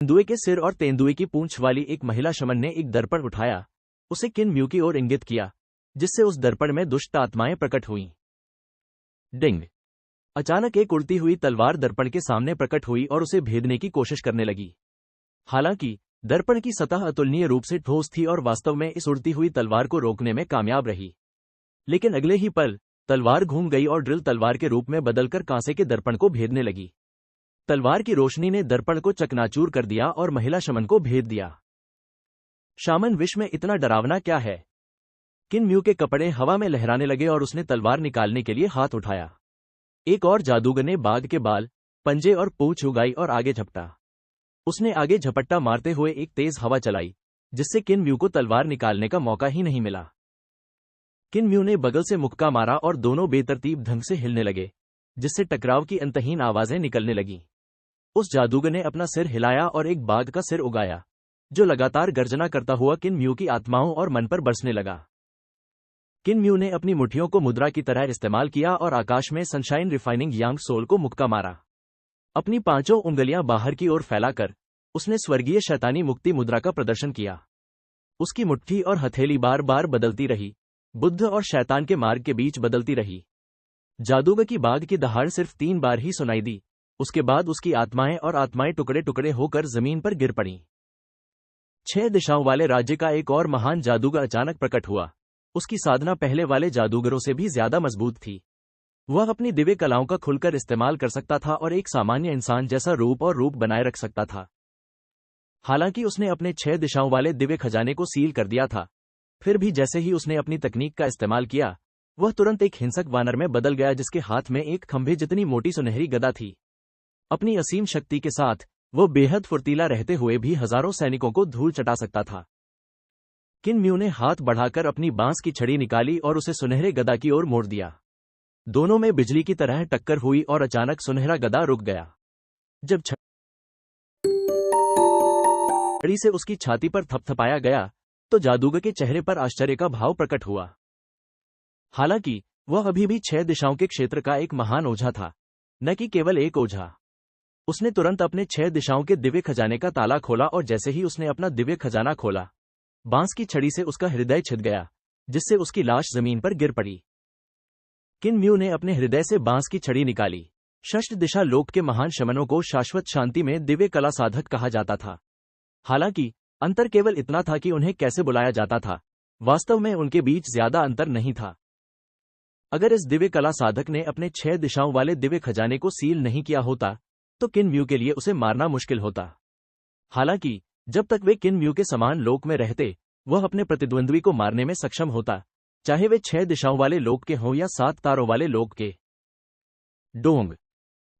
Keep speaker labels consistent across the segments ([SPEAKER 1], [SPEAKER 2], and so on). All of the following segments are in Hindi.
[SPEAKER 1] तेंदुए के सिर और तेंदुए की पूंछ वाली एक महिला शमन ने एक दर्पण उठाया, उसे किन म्यू की ओर इंगित किया, जिससे उस दर्पण में दुष्ट आत्माएं प्रकट हुईं। डिंग! अचानक एक उड़ती हुई तलवार दर्पण के सामने प्रकट हुई और उसे भेदने की कोशिश करने लगी। हालांकि दर्पण की सतह अतुलनीय रूप से ठोस थी और वास्तव में इस उड़ती हुई तलवार को रोकने में कामयाब रही। लेकिन अगले ही पल तलवार घूम गई और ड्रिल तलवार के रूप में बदलकर कांसे के दर्पण को भेदने लगी। तलवार की रोशनी ने दर्पण को चकनाचूर कर दिया और महिला शमन को भेद दिया। शामन विष में इतना डरावना क्या है? किन म्यू के कपड़े हवा में लहराने लगे और उसने तलवार निकालने के लिए हाथ उठाया। एक और जादूगर ने बाघ के बाल, पंजे और पूंछ उगाई और आगे झपटा। उसने आगे झपट्टा मारते हुए एक तेज हवा चलाई, जिससे किन म्यू को तलवार निकालने का मौका ही नहीं मिला। किन म्यू ने बगल से मुक्का मारा और दोनों बेतरतीब ढंग से हिलने लगे, जिससे टकराव की अंतहीन आवाजें निकलने लगीं। उस जादूगर ने अपना सिर हिलाया और एक बाघ का सिर उगाया, जो लगातार गर्जना करता हुआ किन म्यू की आत्माओं और मन पर बरसने लगा। किन म्यू ने अपनी मुट्ठियों को मुद्रा की तरह इस्तेमाल किया और आकाश में सनशाइन रिफाइनिंग यांग सोल को मुक्का मारा। अपनी पांचों उंगलियां बाहर की ओर फैलाकर उसने स्वर्गीय शैतानी मुक्ति मुद्रा का प्रदर्शन किया। उसकी मुट्ठी और हथेली बार बार बदलती रही, बुद्ध और शैतान के मार्ग के बीच बदलती रही। जादूगर की बाघ की दहाड़ सिर्फ 3 बार ही सुनाई दी, उसके बाद उसकी आत्माएं टुकड़े टुकड़े होकर जमीन पर गिर पड़ीं। 6 दिशाओं वाले राज्य का एक और महान जादूगर अचानक प्रकट हुआ। उसकी साधना पहले वाले जादूगरों से भी ज्यादा मजबूत थी। वह अपनी दिव्य कलाओं का खुलकर इस्तेमाल कर सकता था और एक सामान्य इंसान जैसा रूप बनाए रख सकता था। हालांकि उसने अपने 6 दिशाओं वाले दिव्य खजाने को सील कर दिया था, फिर भी जैसे ही उसने अपनी तकनीक का इस्तेमाल किया, वह तुरंत एक हिंसक वानर में बदल गया जिसके हाथ में एक खंभे जितनी मोटी सुनहरी गदा थी। अपनी असीम शक्ति के साथ वह बेहद फुर्तीला रहते हुए भी हजारों सैनिकों को धूल चटा सकता था। किन म्यू ने हाथ बढ़ाकर अपनी बांस की छड़ी निकाली और उसे सुनहरे गदा की ओर मोड़ दिया। दोनों में बिजली की तरह टक्कर हुई और अचानक सुनहरा गदा रुक गया। जब छड़ी से उसकी छाती पर थपथपाया गया, तो जादूगर के चेहरे पर आश्चर्य का भाव प्रकट हुआ। हालांकि वह अभी भी 6 दिशाओं के क्षेत्र का एक महान ओझा था, न कि केवल एक ओझा। उसने तुरंत अपने 6 दिशाओं के दिव्य खजाने का ताला खोला और जैसे ही उसने अपना दिव्य खजाना खोला, बांस की छड़ी से उसका हृदय छिद गया, जिससे उसकी लाश जमीन पर गिर पड़ी। किन म्यू ने अपने हृदय से बांस की छड़ी निकाली। षष्ठ दिशा लोक के महान शमनों को शाश्वत शांति में दिव्य कला साधक कहा जाता था। हालांकि अंतर केवल इतना था कि उन्हें कैसे बुलाया जाता था, वास्तव में उनके बीच ज्यादा अंतर नहीं था। अगर इस दिव्य कला साधक ने अपने 6 दिशाओं वाले दिव्य खजाने को सील नहीं किया होता, तो किन म्यू के लिए उसे मारना मुश्किल होता। हालांकि जब तक वे किन म्यू के समान लोक में रहते, वह अपने प्रतिद्वंद्वी को मारने में सक्षम होता, चाहे वे 6 दिशाओं वाले लोक के हों या 7 तारों वाले लोक के। डोंग!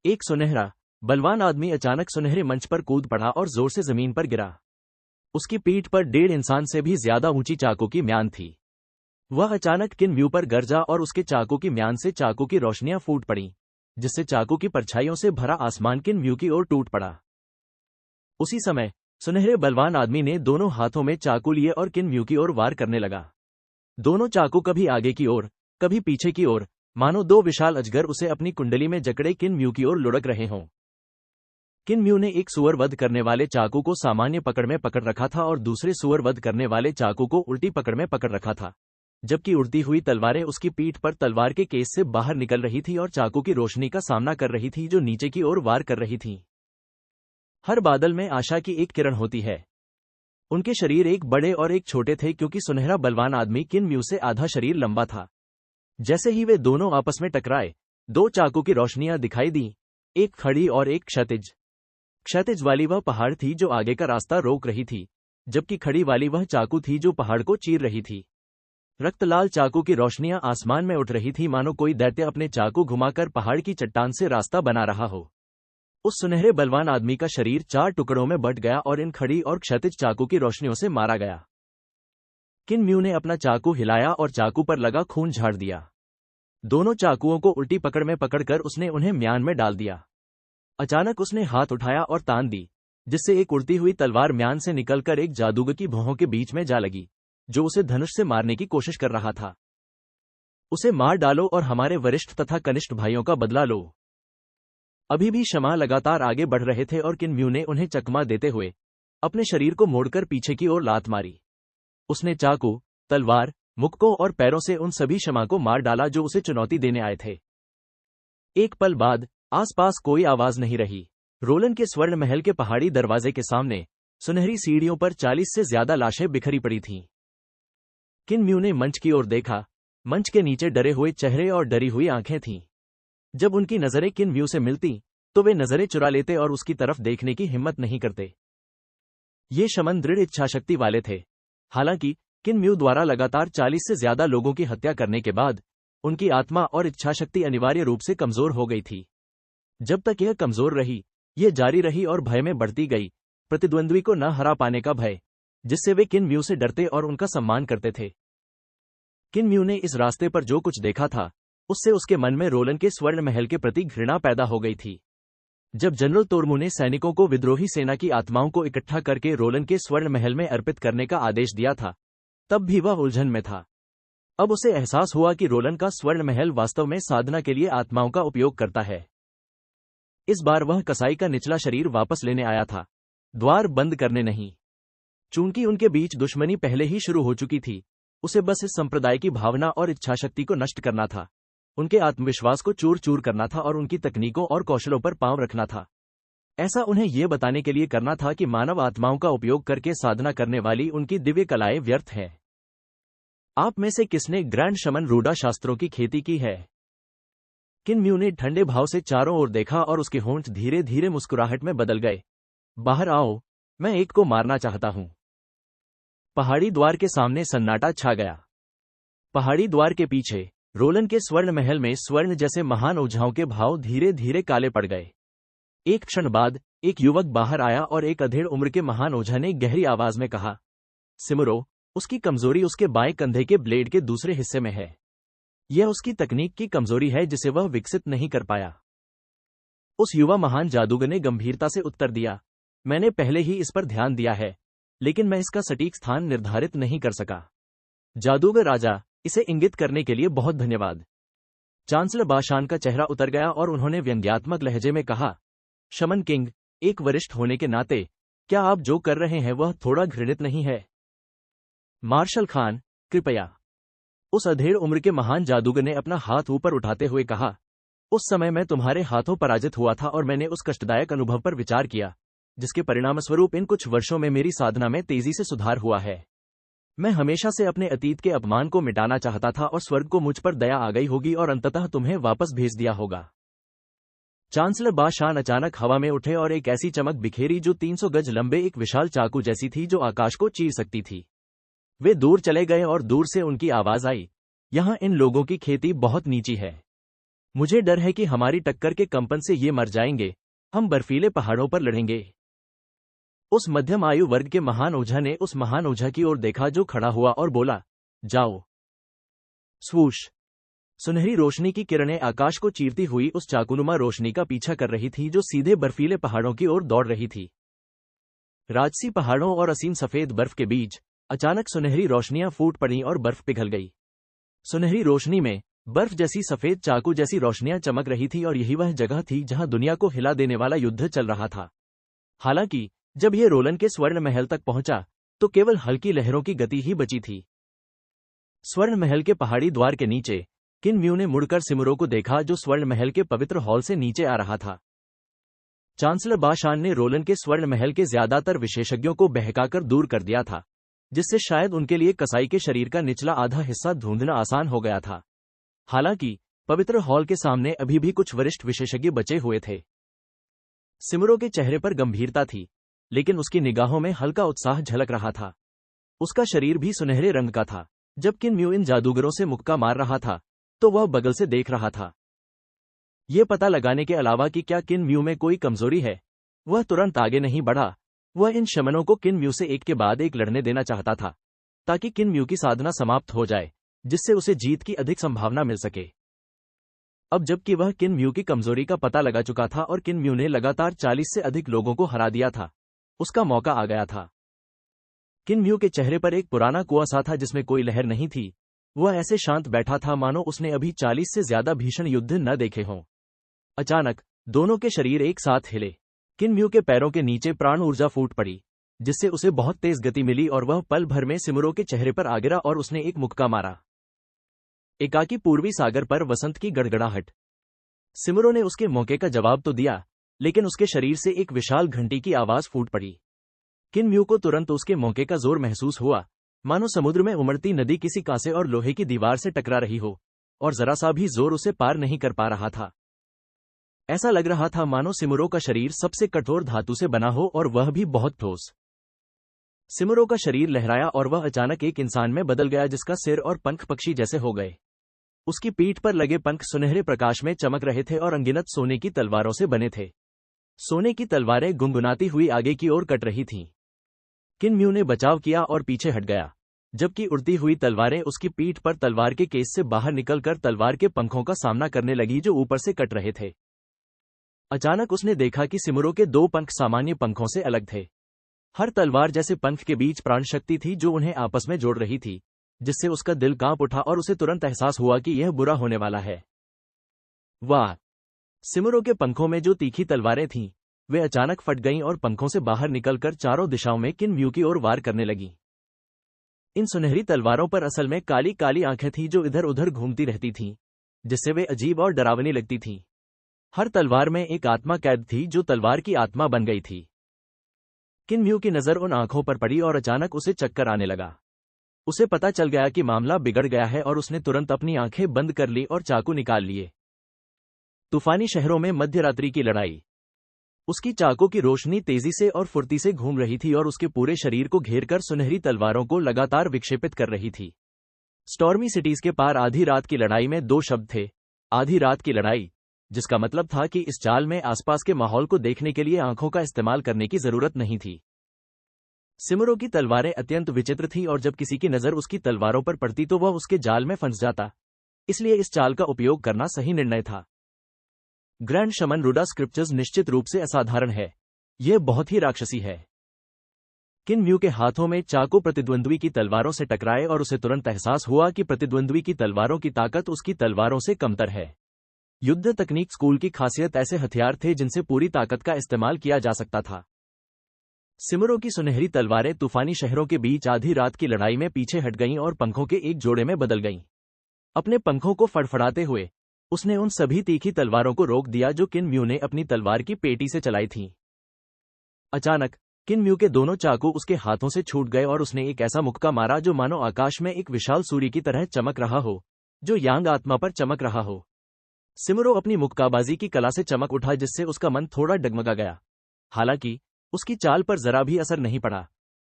[SPEAKER 1] एक सुनहरा, बलवान आदमी अचानक सुनहरे मंच पर कूद पड़ा और जोर से जमीन पर गिरा। उसकी पीठ पर 1.5 इंसान से भी ज्यादा ऊंची चाकू की म्यान थी। वह अचानक किन म्यू पर गरजा और उसके चाकू की म्यान से चाकू की रोशनियां फूट पड़ीं, जिससे चाकू की परछाइयों से भरा आसमान किन म्यू की ओर टूट पड़ा। उसी समय सुनहरे बलवान आदमी ने दोनों हाथों में चाकू लिए और किन म्यू की ओर वार करने लगा। दोनों चाकू कभी आगे की ओर, कभी पीछे की ओर, मानो 2 विशाल अजगर उसे अपनी कुंडली में जकड़े किन म्यू की ओर लुढ़क रहे हों। किन म्यू ने एक सुअर वध करने वाले चाकू को सामान्य पकड़ में पकड़ रखा था और दूसरे सुअर वध करने वाले चाकू को उल्टी पकड़ में पकड़ रखा था, जबकि उड़ती हुई तलवारें उसकी पीठ पर तलवार के केस से बाहर निकल रही थी और चाकू की रोशनी का सामना कर रही थी जो नीचे की ओर वार कर रही थी। हर बादल में आशा की एक किरण होती है। उनके शरीर एक बड़े और एक छोटे थे क्योंकि सुनहरा बलवान आदमी किन म्यू से आधा शरीर लंबा था। जैसे ही वे दोनों आपस में टकराए, 2 चाकू की रोशनियां दिखाई दी, एक खड़ी और एक क्षैतिज। क्षैतिज वाली वह पहाड़ थी जो आगे का रास्ता रोक रही थी, जबकि खड़ी वाली वह चाकू थी जो पहाड़ को चीर रही थी। रक्तलाल चाकू की रोशनियां आसमान में उठ रही थी मानो कोई दैत्य अपने चाकू घुमाकर पहाड़ की चट्टान से रास्ता बना रहा हो। उस सुनहरे बलवान आदमी का शरीर 4 टुकड़ों में बंट गया और इन खड़ी और क्षैतिज चाकू की रोशनियों से मारा गया। किन म्यू ने अपना चाकू हिलाया और चाकू पर लगा खून झाड़ दिया। दोनों चाकुओं को उल्टी पकड़ में पकड़कर उसने उन्हें म्यान में डाल दिया। अचानक उसने हाथ उठाया और तान दी, जिससे एक उड़ती हुई तलवार म्यान से निकलकर एक जादूगर की भौहों के बीच में जा लगी, जो उसे धनुष से मारने की कोशिश कर रहा था। उसे मार डालो और हमारे वरिष्ठ तथा कनिष्ठ भाइयों का बदला लो। अभी भी शमा लगातार आगे बढ़ रहे थे और किन म्यू ने उन्हें चकमा देते हुए अपने शरीर को मोड़कर पीछे की ओर लात मारी। उसने चाकू, तलवार, मुक्कों और पैरों से उन सभी शमा को मार डाला जो उसे चुनौती देने आए थे। एक पल बाद आसपास कोई आवाज नहीं रही। रोलन के स्वर्ण महल के पहाड़ी दरवाजे के सामने सुनहरी सीढ़ियों पर 40 से ज्यादा लाशें बिखरी पड़ी थीं। किन म्यू ने मंच की ओर देखा। मंच के नीचे डरे हुए चेहरे और डरी हुई आंखें थीं। जब उनकी नजरें किन म्यू से मिलती तो वे नजरें चुरा लेते और उसकी तरफ देखने की हिम्मत नहीं करते। ये शमन दृढ़ इच्छाशक्ति वाले थे। हालांकि किन म्यू द्वारा लगातार 40 से ज्यादा लोगों की हत्या करने के बाद उनकी आत्मा और इच्छाशक्ति अनिवार्य रूप से कमजोर हो गई थी। जब तक यह कमजोर रही, यह जारी रही और भय में बढ़ती गई, प्रतिद्वंद्वी को न हरा पाने का भय, जिससे वे किन म्यू से डरते और उनका सम्मान करते थे। किन म्यू ने इस रास्ते पर जो कुछ देखा था, उससे उसके मन में रोलन के स्वर्ण महल के प्रति घृणा पैदा हो गई थी। जब जनरल तोरमू ने सैनिकों को विद्रोही सेना की आत्माओं को इकट्ठा करके रोलन के स्वर्ण महल में अर्पित करने का आदेश दिया था, तब भी वह उलझन में था। अब उसे एहसास हुआ कि रोलन का स्वर्ण महल वास्तव में साधना के लिए आत्माओं का उपयोग करता है। इस बार वह कसाई का निचला शरीर वापस लेने आया था, द्वार बंद करने नहीं। चूंकि उनके बीच दुश्मनी पहले ही शुरू हो चुकी थी, उसे बस इस संप्रदाय की भावना और इच्छाशक्ति को नष्ट करना था, उनके आत्मविश्वास को चूर चूर करना था और उनकी तकनीकों और कौशलों पर पांव रखना था। ऐसा उन्हें यह बताने के लिए करना था कि मानव आत्माओं का उपयोग करके साधना करने वाली उनकी दिव्य कलाएं व्यर्थ हैं। आप में से किसने ग्रैंड शमन रूडा शास्त्रों की खेती की है? किन म्यू ने ठंडे भाव से चारों ओर देखा और उसके होंठ धीरे धीरे मुस्कुराहट में बदल गए। बाहर आओ, मैं एक को मारना चाहता हूं। पहाड़ी द्वार के सामने सन्नाटा छा गया। पहाड़ी द्वार के पीछे रोलन के स्वर्ण महल में स्वर्ण जैसे महान ओझाओं के भाव धीरे धीरे काले पड़ गए। एक क्षण बाद एक युवक बाहर आया और एक अधेड़ उम्र के महान ओझा ने गहरी आवाज में कहा, सिमरो, उसकी कमजोरी उसके बाएं कंधे के ब्लेड के दूसरे हिस्से में है। यह उसकी तकनीक की कमजोरी है जिसे वह विकसित नहीं कर पाया। उस युवा महान जादूगर ने गंभीरता से उत्तर दिया, मैंने पहले ही इस पर ध्यान दिया है, लेकिन मैं इसका सटीक स्थान निर्धारित नहीं कर सका। जादूगर राजा, इसे इंगित करने के लिए बहुत धन्यवाद। चांसलर बाशान का चेहरा उतर गया और उन्होंने व्यंग्यात्मक लहजे में कहा, शमन किंग, एक वरिष्ठ होने के नाते क्या आप जो कर रहे हैं वह थोड़ा घृणित नहीं है? मार्शल खान, कृपया। उस अधेड़ उम्र के महान जादूगर ने अपना हाथ ऊपर उठाते हुए कहा, उस समय मैं तुम्हारे हाथों पराजित हुआ था और मैंने उस कष्टदायक अनुभव पर विचार किया, जिसके परिणामस्वरूप इन कुछ वर्षों में मेरी साधना में तेजी से सुधार हुआ है। मैं हमेशा से अपने अतीत के अपमान को मिटाना चाहता था और स्वर्ग को मुझ पर दया आ गई होगी और अंततः तुम्हें वापस भेज दिया होगा। चांसलर बाशान अचानक हवा में उठे और एक ऐसी चमक बिखेरी जो 300 गज लंबे एक विशाल चाकू जैसी थी जो आकाश को चीर सकती थी। वे दूर चले गए और दूर से उनकी आवाज आई, यहां इन लोगों की खेती बहुत नीची है। मुझे डर है कि हमारी टक्कर के कंपन से ये मर जाएंगे। हम बर्फीले पहाड़ों पर लड़ेंगे। उस मध्यम आयु वर्ग के महान ओझा ने उस महान ओझा की ओर देखा जो खड़ा हुआ और बोला, जाओ। स्वूश। सुनहरी रोशनी की किरणें आकाश को चीरती हुई उस चाकुनुमा रोशनी का पीछा कर रही थी जो सीधे बर्फीले पहाड़ों की ओर दौड़ रही थी। राजसी पहाड़ों और असीम सफेद बर्फ के बीच अचानक सुनहरी रोशनियां फूट पड़ी और बर्फ पिघल गई। सुनहरी रोशनी में बर्फ जैसी सफेद चाकू जैसी रोशनियां चमक रही थी और यही वह जगह थी जहां दुनिया को हिला देने वाला युद्ध चल रहा था। हालांकि जब यह रोलन के स्वर्ण महल तक पहुंचा तो केवल हल्की लहरों की गति ही बची थी। स्वर्ण महल के पहाड़ी द्वार के नीचे किन म्यू ने मुड़कर सिमरो को देखा जो स्वर्ण महल के पवित्र हॉल से नीचे आ रहा था। चांसलर बाशान ने रोलन के स्वर्ण महल के ज्यादातर विशेषज्ञों को बहकाकर दूर कर दिया था, जिससे शायद उनके लिए कसाई के शरीर का निचला आधा हिस्सा ढूंढना आसान हो गया था। हालांकि पवित्र हॉल के सामने अभी भी कुछ वरिष्ठ विशेषज्ञ बचे हुए थे। सिमरो के चेहरे पर गंभीरता थी, लेकिन उसकी निगाहों में हल्का उत्साह झलक रहा था। उसका शरीर भी सुनहरे रंग का था। जब किन म्यू इन जादूगरों से मुक्का मार रहा था तो वह बगल से देख रहा था। यह पता लगाने के अलावा कि क्या किन म्यू में कोई कमजोरी है, वह तुरंत आगे नहीं बढ़ा। वह इन शमनों को किन म्यू से एक के बाद एक लड़ने देना चाहता था, ताकि किन म्यू की साधना समाप्त हो जाए, जिससे उसे जीत की अधिक संभावना मिल सके। अब जबकि वह किन म्यू की कमजोरी का पता लगा चुका था और किन म्यू ने लगातार 40 से अधिक लोगों को हरा दिया था, उसका मौका आ गया था। किन म्यू के चेहरे पर एक पुराना कुआं सा था जिसमें कोई लहर नहीं थी। वह ऐसे शांत बैठा था मानो उसने अभी 40 से ज्यादा भीषण युद्ध न देखे हों। अचानक दोनों के शरीर एक साथ हिले। किन म्यू के पैरों के नीचे प्राण ऊर्जा फूट पड़ी, जिससे उसे बहुत तेज गति मिली और वह पल भर में सिमुरो के चेहरे पर आ गिरा और उसने एक मुक्का मारा। एकाकी पूर्वी सागर पर वसंत की गड़गड़ाहट। सिमुरो ने उसके मौके का जवाब तो दिया, लेकिन उसके शरीर से एक विशाल घंटी की आवाज फूट पड़ी। किन म्यू को तुरंत उसके मौके का जोर महसूस हुआ, मानो समुद्र में उमड़ती नदी किसी कांसे और लोहे की दीवार से टकरा रही हो, और जरा सा भी जोर उसे पार नहीं कर पा रहा था। ऐसा लग रहा था मानो सिमुरो का शरीर सबसे कठोर धातु से बना हो, और वह भी बहुत ठोस। सिमुरो का शरीर लहराया और वह अचानक एक इंसान में बदल गया, जिसका सिर और पंख पक्षी जैसे हो गए। उसकी पीठ पर लगे पंख सुनहरे प्रकाश में चमक रहे थे और अनगिनत सोने की तलवारों से बने थे। सोने की तलवारें गुनगुनाती हुई आगे की ओर कट रही थीं। किन म्यू ने बचाव किया और पीछे हट गया, जबकि उड़ती हुई तलवारें उसकी पीठ पर तलवार के केस से बाहर निकलकर तलवार के पंखों का सामना करने लगी, जो ऊपर से कट रहे थे। अचानक उसने देखा कि सिमुरो के दो पंख सामान्य पंखों से अलग थे। हर तलवार जैसे पंख के बीच प्राण शक्ति थी जो उन्हें आपस में जोड़ रही थी, जिससे उसका दिल कांप उठा और उसे तुरंत एहसास हुआ कि यह बुरा होने वाला है। वाह! सिमुरो के पंखों में जो तीखी तलवारें थीं, वे अचानक फट गईं और पंखों से बाहर निकलकर चारों दिशाओं में किन म्यू की ओर वार करने लगीं। इन सुनहरी तलवारों पर असल में काली काली आंखें थीं जो इधर उधर घूमती रहती थीं, जिससे वे अजीब और डरावनी लगती थीं। हर तलवार में एक आत्मा कैद थी जो तलवार की आत्मा बन गई थी। किन म्यू की नजर उन आंखों पर पड़ी और अचानक उसे चक्कर आने लगा। उसे पता चल गया कि मामला बिगड़ गया है और उसने तुरंत अपनी आंखें बंद कर ली और चाकू निकाल लिए। तूफानी शहरों में मध्यरात्रि की लड़ाई। उसकी चाकू की रोशनी तेजी से और फुर्ती से घूम रही थी और उसके पूरे शरीर को घेरकर सुनहरी तलवारों को लगातार विक्षेपित कर रही थी। स्टॉर्मी सिटीज के पार आधी रात की लड़ाई में दो शब्द थे, आधी रात की लड़ाई, जिसका मतलब था कि इस चाल में आसपास के माहौल को देखने के लिए आंखों का इस्तेमाल करने की जरूरत नहीं थी। सिमुरो की तलवारें अत्यंत विचित्र थीं और जब किसी की नजर उसकी तलवारों पर पड़ती तो वह उसके जाल में फंस जाता, इसलिए इस चाल का उपयोग करना सही निर्णय था। ग्रैंड शमन रूडा स्क्रिप्चर्स निश्चित रूप से असाधारण है, यह बहुत ही राक्षसी है। किन म्यू के हाथों में चाकू प्रतिद्वंद्वी की तलवारों से टकराए और उसे तुरंत एहसास हुआ कि प्रतिद्वंद्वी की तलवारों की ताकत उसकी तलवारों से कमतर है। युद्ध तकनीक स्कूल की खासियत ऐसे हथियार थे जिनसे पूरी ताकत का इस्तेमाल किया जा सकता था। सिमुरो की सुनहरी तलवारें तूफानी शहरों के बीच आधी रात की लड़ाई में पीछे हट गईं और पंखों के एक जोड़े में बदल गईं। अपने पंखों को फड़फड़ाते हुए उसने उन सभी तीखी तलवारों को रोक दिया जो किन म्यू ने अपनी तलवार की पेटी से चलाई थीं। अचानक किन म्यू के दोनों चाकू उसके हाथों से छूट गए और उसने एक ऐसा मुक्का मारा जो मानो आकाश में एक विशाल सूर्य की तरह चमक रहा हो, जो यांग आत्मा पर चमक रहा हो। सिमुरो अपनी मुक्काबाजी की कला से चमक उठा, जिससे उसका मन थोड़ा डगमगा गया। हालांकि उसकी चाल पर जरा भी असर नहीं पड़ा।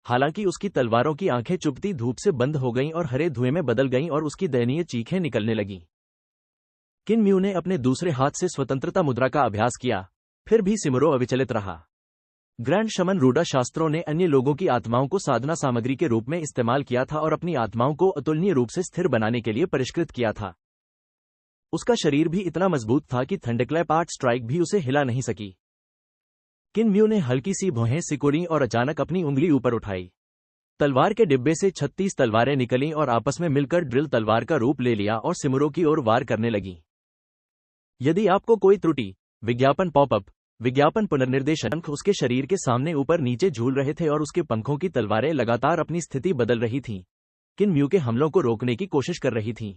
[SPEAKER 1] हालांकि उसकी तलवारों की आंखें चुभती धूप से बंद हो गईं और हरे धुएं में बदल गईं और उसकी दयनीय चीखें निकलने लगीं। किन म्यू ने अपने दूसरे हाथ से स्वतंत्रता मुद्रा का अभ्यास किया, फिर भी सिमुरो अविचलित रहा। ग्रैंड शमन रूडा शास्त्रों ने अन्य लोगों की आत्माओं को साधना सामग्री के रूप में इस्तेमाल किया था और अपनी आत्माओं को अतुलनीय रूप से स्थिर बनाने के लिए परिष्कृत किया था। उसका शरीर भी इतना मजबूत था कि थंडरक्लैप आर्ट स्ट्राइक भी उसे हिला नहीं सकी। किन म्यू ने हल्की सी भौहें सिकोड़ी और अचानक अपनी उंगली ऊपर उठाई। तलवार के डिब्बे से 36 तलवारें निकलीं और आपस में मिलकर ड्रिल तलवार का रूप ले लिया और सिमुरो की ओर वार करने लगीं। यदि आपको कोई त्रुटि, विज्ञापन पॉपअप, विज्ञापन पुनर्निर्देशन, उसके शरीर के सामने ऊपर नीचे झूल रहे थे और उसके पंखों की तलवारें लगातार अपनी स्थिति बदल रही थीं, किन म्यू के हमलों को रोकने की कोशिश कर रही थीं।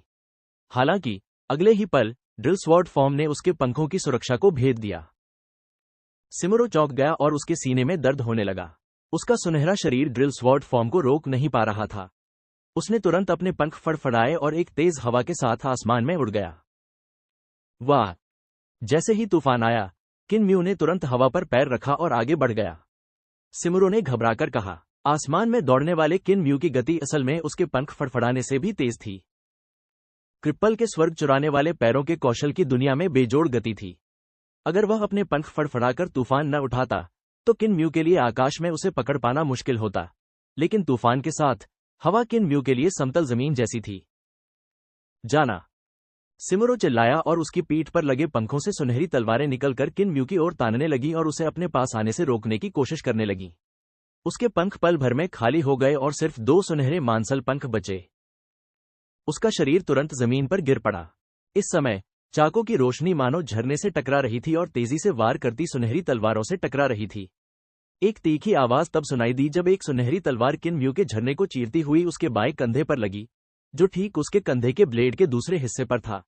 [SPEAKER 1] हालांकि अगले ही पल ड्रिल स्वॉर्ड फॉर्म ने उसके पंखों की सुरक्षा को भेद दिया। सिमुरो चौंक गया और उसके सीने में दर्द होने लगा। उसका सुनहरा शरीर ड्रिल स्वॉर्ड फॉर्म को रोक नहीं पा रहा था। उसने तुरंत अपने पंख फड़फड़ाए और एक तेज हवा के साथ आसमान में उड़ गया। वाह! जैसे ही तूफान आया, किन म्यू ने तुरंत हवा पर पैर रखा और आगे बढ़ गया। सिमुरो ने घबराकर कहा। आसमान में दौड़ने वाले किन म्यू की गति असल में उसके पंख फड़फड़ाने से भी तेज थी। क्रिप्पल के स्वर्ग चुराने वाले पैरों के कौशल की दुनिया में बेजोड़ गति थी। अगर वह अपने पंख फड़फड़ाकर तूफान न उठाता तो किन म्यू के लिए आकाश में उसे पकड़ पाना मुश्किल होता, लेकिन तूफान के साथ हवा किन म्यू के लिए समतल जमीन जैसी थी। जाना! सिमुरो चिल्लाया और उसकी पीठ पर लगे पंखों से सुनहरी तलवारें निकलकर किन म्यू की ओर तानने लगी और उसे अपने पास आने से रोकने की कोशिश करने लगी। उसके पंख पल भर में खाली हो गए और सिर्फ 2 सुनहरे मांसल पंख बचे। उसका शरीर तुरंत जमीन पर गिर पड़ा। इस समय चाकों की रोशनी मानो झरने से टकरा रही थी और तेजी से वार करती सुनहरी तलवारों से टकरा रही थी। एक तीखी आवाज तब सुनाई दी जब एक सुनहरी तलवार किन म्यू के झरने को चीरती हुई उसके बाएं कंधे पर लगी, जो ठीक उसके कंधे के ब्लेड के दूसरे हिस्से पर था।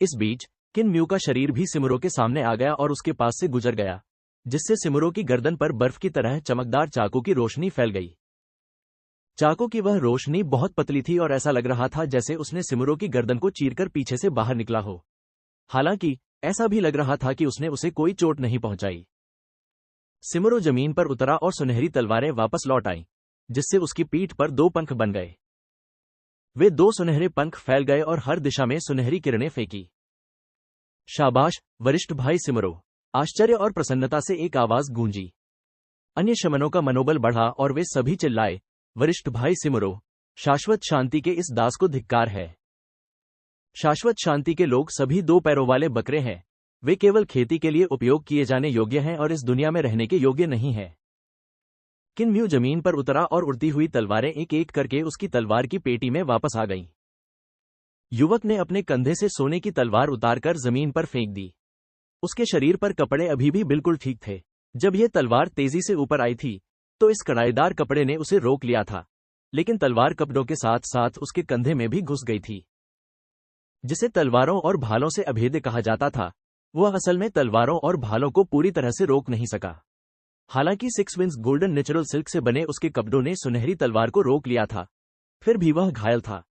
[SPEAKER 1] इस बीच किन म्यू का शरीर भी सिमुरो के सामने आ गया और उसके पास से गुजर गया, जिससे सिमुरो की गर्दन पर बर्फ की तरह चमकदार चाकू की रोशनी फैल गई। चाकू की वह रोशनी बहुत पतली थी और ऐसा लग रहा था जैसे उसने सिमुरो की गर्दन को चीरकर पीछे से बाहर निकला हो। हालांकि ऐसा भी लग रहा था कि उसने उसे कोई चोट नहीं पहुंचाई। सिमुरो जमीन पर उतरा और सुनहरी तलवारें वापस लौट आईं, जिससे उसकी पीठ पर 2 पंख बन गए। वे 2 सुनहरे पंख फैल गए और हर दिशा में सुनहरी किरणें फेंकी। शाबाश वरिष्ठ भाई सिमुरो, आश्चर्य और प्रसन्नता से एक आवाज गूंजी। अन्य शमनों का मनोबल बढ़ा और वे सभी चिल्लाए, वरिष्ठ भाई सिमुरो, शाश्वत शांति के इस दास को धिक्कार है। शाश्वत शांति के लोग सभी 2 पैरों वाले बकरे हैं। वे केवल खेती के लिए उपयोग किए जाने योग्य हैं और इस दुनिया में रहने के योग्य नहीं हैं। किन म्यू जमीन पर उतरा और उड़ती हुई तलवारें एक एक करके उसकी तलवार की पेटी में वापस आ गईं। युवक ने अपने कंधे से सोने की तलवार उतारकर जमीन पर फेंक दी। उसके शरीर पर कपड़े अभी भी बिल्कुल ठीक थे। जब यह तलवार तेजी से ऊपर आई थी तो इस कड़ाईदार कपड़े ने उसे रोक लिया था, लेकिन तलवार कपड़ों के साथ साथ उसके कंधे में भी घुस गई थी। जिसे तलवारों और भालों से अभेद्य कहा जाता था, वह असल में तलवारों और भालों को पूरी तरह से रोक नहीं सका। हालांकि 6 विंस गोल्डन नेचुरल सिल्क से बने उसके कपड़ों ने सुनहरी तलवार को रोक लिया था, फिर भी वह घायल था।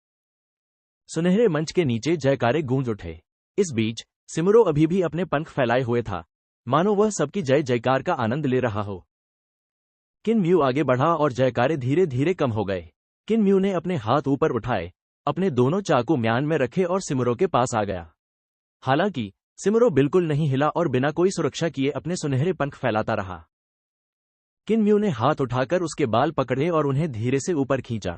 [SPEAKER 1] सुनहरे मंच के नीचे जयकारे गूंज उठे। इस बीच सिमुरो अभी भी अपने पंख फैलाए हुए था, मानो वह सबकी जय जयकार का आनंद ले रहा हो। किन म्यू आगे बढ़ा और जयकारे धीरे धीरे कम हो गए। किन म्यू ने अपने हाथ ऊपर उठाए, अपने दोनों चाकू म्यान में रखे और सिमुरो के पास आ गया। हालांकि सिमुरो बिल्कुल नहीं हिला और बिना कोई सुरक्षा किए अपने सुनहरे पंख फैलाता रहा। किन म्यू ने हाथ उठाकर उसके बाल पकड़े और उन्हें धीरे से ऊपर खींचा,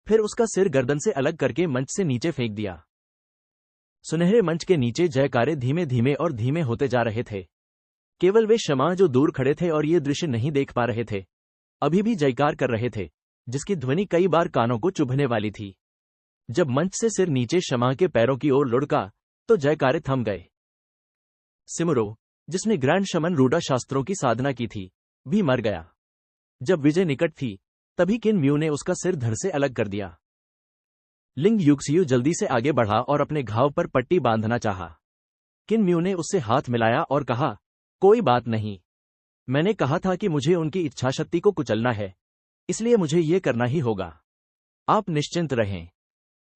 [SPEAKER 1] फिर उसका सिर गर्दन से अलग करके मंच से नीचे फेंक दिया। सुनहरे मंच के नीचे जयकारे धीमे धीमे और धीमे होते जा रहे थे। केवल वे शमा जो दूर खड़े थे और ये दृश्य नहीं देख पा रहे थे, अभी भी जयकार कर रहे थे, जिसकी ध्वनि कई बार कानों को चुभने वाली थी। जब मंच से सिर नीचे शमा के पैरों की ओर लुढ़का तो जयकारे थम गए। सिमुरो, जिसने ग्रैंड शमन रूडा शास्त्रों की साधना की थी, भी मर गया। जब विजय निकट थी तभी किन म्यू ने उसका सिर धड़ से अलग कर दिया। लिंग युक्सियु जल्दी से आगे बढ़ा और अपने घाव पर पट्टी बांधना चाहा। किन म्यू ने उससे हाथ मिलाया और कहा, कोई बात नहीं, मैंने कहा था कि मुझे उनकी इच्छाशक्ति को कुचलना है, इसलिए मुझे ये करना ही होगा। आप निश्चिंत रहें।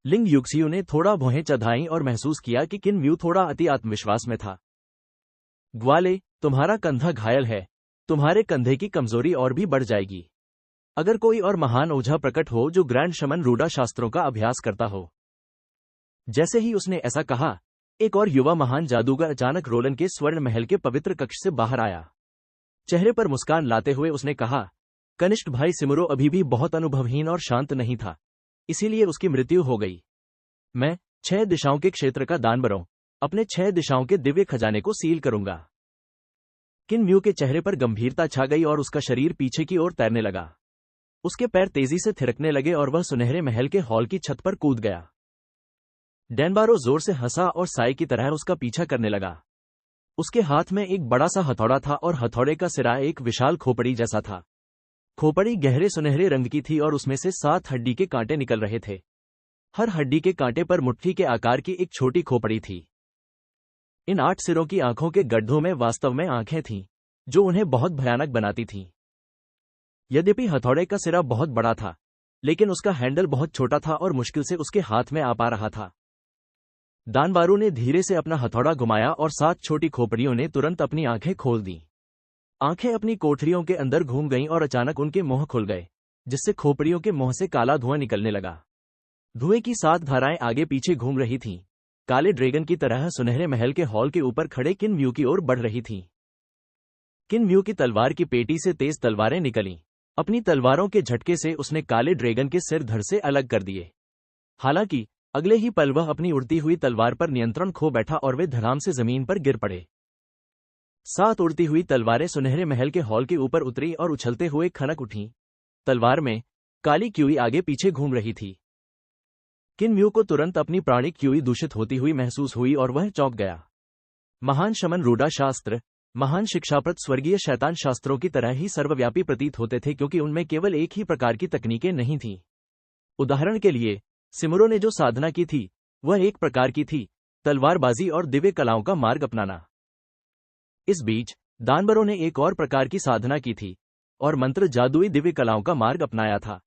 [SPEAKER 1] लिंग युक्सियु ने थोड़ा भौहें चढ़ाईं और महसूस किया कि किन म्यू थोड़ा अति आत्मविश्वास में था। ग्वाले, तुम्हारा कंधा घायल है, तुम्हारे कंधे की कमजोरी और भी बढ़ जाएगी। अगर कोई और महान ओझा प्रकट हो जो ग्रैंड शमन रूडा शास्त्रों का अभ्यास करता हो। जैसे ही उसने ऐसा कहा, एक और युवा महान जादूगर अचानक रोलन के स्वर्ण महल के पवित्र कक्ष से बाहर आया। चेहरे पर मुस्कान लाते हुए उसने कहा, कनिष्ठ भाई सिमुरो अभी भी बहुत अनुभवहीन और शांत नहीं था, इसीलिए उसकी मृत्यु हो गई। मैं 6 दिशाओं के क्षेत्र का दानबरों अपने 6 दिशाओं के दिव्य खजाने को सील करूंगा। किन म्यू के चेहरे पर गंभीरता छा गई और उसका शरीर पीछे की ओर तैरने लगा। उसके पैर तेजी से थिरकने लगे और वह सुनहरे महल के हॉल की छत पर कूद गया। डैनबारो जोर से हंसा और साए की तरह उसका पीछा करने लगा। उसके हाथ में एक बड़ा सा हथौड़ा था और हथौड़े का सिरा एक विशाल खोपड़ी जैसा था। खोपड़ी गहरे सुनहरे रंग की थी और उसमें से 7 हड्डी के कांटे निकल रहे थे। हर हड्डी के कांटे पर मुट्ठी के आकार की एक छोटी खोपड़ी थी। इन 8 सिरों की आंखों के गड्ढों में वास्तव में आंखें थीं, जो उन्हें बहुत भयानक बनाती थीं। यद्यपि हथौड़े का सिरा बहुत बड़ा था, लेकिन उसका हैंडल बहुत छोटा था और मुश्किल से उसके हाथ में आ पा रहा था। दानबारू ने धीरे से अपना हथौड़ा घुमाया और 7 छोटी खोपड़ियों ने तुरंत अपनी आंखें खोल दी। आंखें अपनी कोठरियों के अंदर घूम गईं और अचानक उनके मुंह खुल गए, जिससे खोपड़ियों के मुंह से काला धुआं निकलने लगा। धुएं की 7 धाराएं आगे पीछे घूम रही थीं, काले ड्रैगन की तरह सुनहरे महल के हॉल के ऊपर खड़े किन म्यू की ओर बढ़ रही थीं। किन म्यू की तलवार की पेटी से तेज तलवारें निकलीं। अपनी तलवारों के झटके से उसने काले ड्रैगन के सिर धड़ से अलग कर दिए। हालांकि अगले ही पल वह अपनी उड़ती हुई तलवार पर नियंत्रण खो बैठा और वे धड़ाम से जमीन पर गिर पड़े। 7 उड़ती हुई तलवारें सुनहरे महल के हॉल के ऊपर उतरी और उछलते हुए खनक उठीं। तलवार में काली क्यूई आगे पीछे घूम रही थी। किन म्यू को तुरंत अपनी प्राणिक क्यूई दूषित होती हुई महसूस हुई और वह चौंक गया। महान शमन रूढ़ा शास्त्र, महान शिक्षाप्रद स्वर्गीय शैतान शास्त्रों की तरह ही सर्वव्यापी प्रतीत होते थे, क्योंकि उनमें केवल एक ही प्रकार की तकनीकें नहीं थीं। उदाहरण के लिए, सिमुरो ने जो साधना की थी वह एक प्रकार की थी, तलवारबाजी और दिव्य कलाओं का मार्ग अपनाना। इस बीच दानवरों ने एक और प्रकार की साधना की थी और मंत्र जादुई दिव्य कलाओं का मार्ग अपनाया था।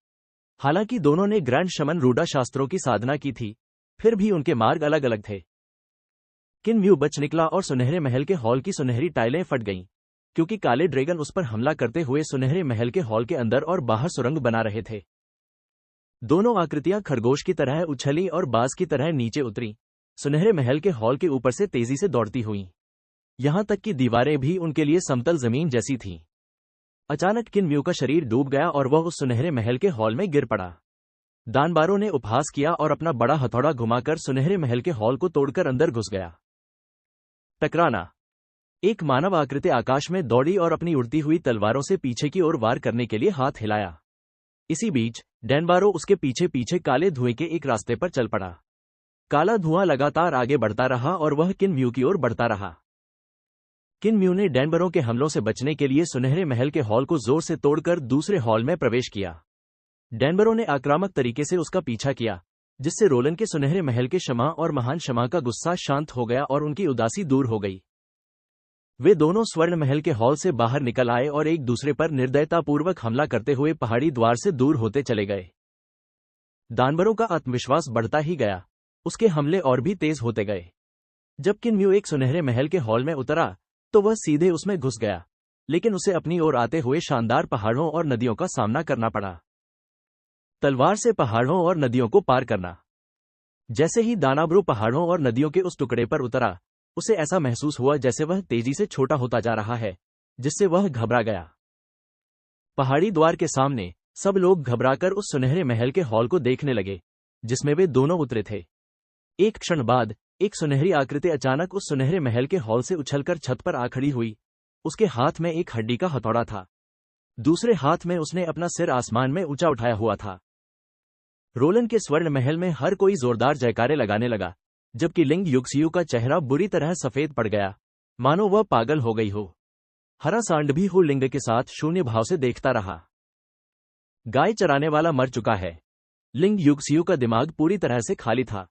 [SPEAKER 1] हालांकि दोनों ने ग्रैंड शमन रूढ़ा शास्त्रों की साधना की थी, फिर भी उनके मार्ग अलग अलग थे। किन म्यू बच निकला और सुनहरे महल के हॉल की सुनहरी टाइलें फट गईं, क्योंकि काले ड्रैगन उस पर हमला करते हुए सुनहरे महल के हॉल के अंदर और बाहर सुरंग बना रहे थे। दोनों आकृतियां खरगोश की तरह उछली और बाज की तरह नीचे उतरी, सुनहरे महल के हॉल के ऊपर से तेजी से दौड़ती हुईं। यहां तक कि दीवारें भी उनके लिए समतल जमीन जैसी थीं। अचानक किन म्यू का शरीर डूब गया और वह उस सुनहरे महल के हॉल में गिर पड़ा। दानबारों ने उपहास किया और अपना बड़ा हथौड़ा घुमाकर सुनहरे महल के हॉल को तोड़कर अंदर घुस गया। टकराना। एक मानव आकृति आकाश में दौड़ी और अपनी उड़ती हुई तलवारों से पीछे की ओर वार करने के लिए हाथ हिलाया। इसी बीच डैनबारो उसके पीछे पीछे काले धुएं के एक रास्ते पर चल पड़ा। काला धुआं लगातार आगे बढ़ता रहा और वह किन म्यू की ओर बढ़ता रहा। किन म्यू ने डैनबरों के हमलों से बचने के लिए सुनहरे महल के हॉल को जोर से तोड़कर दूसरे हॉल में प्रवेश किया। डैनबरों ने आक्रामक तरीके से उसका पीछा किया, जिससे रोलन के सुनहरे महल के शमा और महान शमा का गुस्सा शांत हो गया और उनकी उदासी दूर हो गई। वे दोनों स्वर्ण महल के हॉल से बाहर निकल आए और एक दूसरे पर निर्दयतापूर्वक हमला करते हुए पहाड़ी द्वार से दूर होते चले गए। दानवरों का आत्मविश्वास बढ़ता ही गया, उसके हमले और भी तेज होते गए। जब किन म्यू एक सुनहरे महल के हॉल में उतरा तो वह सीधे उसमें घुस गया, लेकिन उसे अपनी ओर आते हुए शानदार पहाड़ों और नदियों का सामना करना पड़ा। तलवार से पहाड़ों और नदियों को पार करना। जैसे ही दानाब्रू पहाड़ों और नदियों के उस टुकड़े पर उतरा, उसे ऐसा महसूस हुआ जैसे वह तेजी से छोटा होता जा रहा है, जिससे वह घबरा गया। पहाड़ी द्वार के सामने सब लोग घबराकर उस सुनहरे महल के हॉल को देखने लगे, जिसमें वे दोनों उतरे थे। एक क्षण बाद एक सुनहरी आकृति अचानक उस सुनहरे महल के हॉल से उछलकर छत पर आ खड़ी हुई। उसके हाथ में एक हड्डी का हथौड़ा था, दूसरे हाथ में उसने अपना सिर आसमान में ऊंचा उठाया हुआ था। रोलन के स्वर्ण महल में हर कोई जोरदार जयकारे लगाने लगा, जबकि लिंग युक्सियु का चेहरा बुरी तरह सफेद पड़ गया, मानो वह पागल हो गई हो। हरा सांड भी हु लिंग के साथ शून्य भाव से देखता रहा। गाय चराने वाला मर चुका है। लिंग युक्सियु का दिमाग पूरी तरह से खाली था।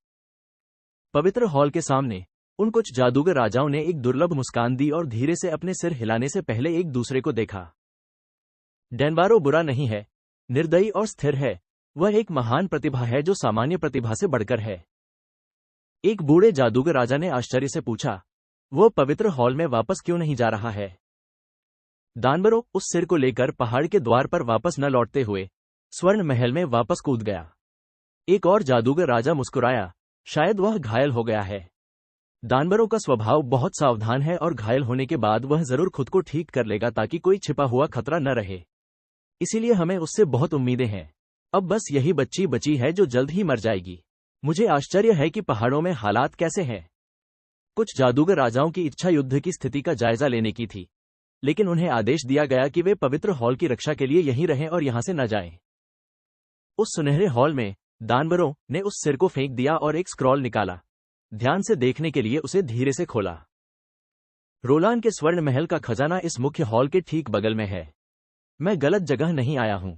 [SPEAKER 1] पवित्र हॉल के सामने उन कुछ जादूगर राजाओं ने एक दुर्लभ मुस्कान दी और धीरे से अपने सिर हिलाने से पहले एक दूसरे को देखा। डैनबारो बुरा नहीं है, निर्दयी और स्थिर है। वह एक महान प्रतिभा है जो सामान्य प्रतिभा से बढ़कर है। एक बूढ़े जादूगर राजा ने आश्चर्य से पूछा, वह पवित्र हॉल में वापस क्यों नहीं जा रहा है? दानवरों उस सिर को लेकर पहाड़ के द्वार पर वापस न लौटते हुए स्वर्ण महल में वापस कूद गया। एक और जादूगर राजा मुस्कुराया, शायद वह घायल हो गया है। दानवरों का स्वभाव बहुत सावधान है और घायल होने के बाद वह जरूर खुद को ठीक कर लेगा ताकि कोई छिपा हुआ खतरा न रहे। इसीलिए हमें उससे बहुत उम्मीदें हैं। अब बस यही बच्ची बची है जो जल्द ही मर जाएगी। मुझे आश्चर्य है कि पहाड़ों में हालात कैसे हैं। कुछ जादूगर राजाओं की इच्छा युद्ध की स्थिति का जायजा लेने की थी, लेकिन उन्हें आदेश दिया गया कि वे पवित्र हॉल की रक्षा के लिए यहीं रहें और यहां से न जाएं। उस सुनहरे हॉल में दानवरों ने उस सिर को फेंक दिया और एक स्क्रॉल निकाला। ध्यान से देखने के लिए उसे धीरे से खोला। रोलान के स्वर्ण महल का खजाना इस मुख्य हॉल के ठीक बगल में है। मैं गलत जगह नहीं आया हूं।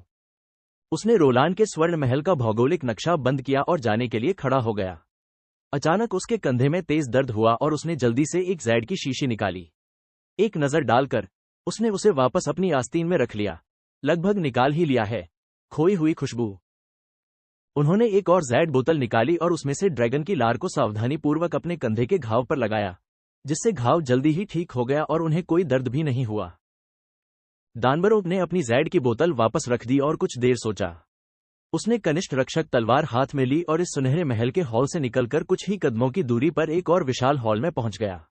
[SPEAKER 1] उसने रोलान के स्वर्ण महल का भौगोलिक नक्शा बंद किया और जाने के लिए खड़ा हो गया। अचानक उसके कंधे में तेज दर्द हुआ और उसने जल्दी से एक जैड की शीशी निकाली। एक नजर डालकर उसने उसे वापस अपनी आस्तीन में रख लिया। लगभग निकाल ही लिया है। खोई हुई खुशबू। उन्होंने एक और जैड बोतल निकाली और उसमें से ड्रैगन की लार को सावधानीपूर्वक अपने कंधे के घाव पर लगाया, जिससे घाव जल्दी ही ठीक हो गया और उन्हें कोई दर्द भी नहीं हुआ। दानवरों ने अपनी जैड की बोतल वापस रख दी और कुछ देर सोचा। उसने कनिष्ठ रक्षक तलवार हाथ में ली और इस सुनहरे महल के हॉल से निकलकर कुछ ही कदमों की दूरी पर एक और विशाल हॉल में पहुंच गया।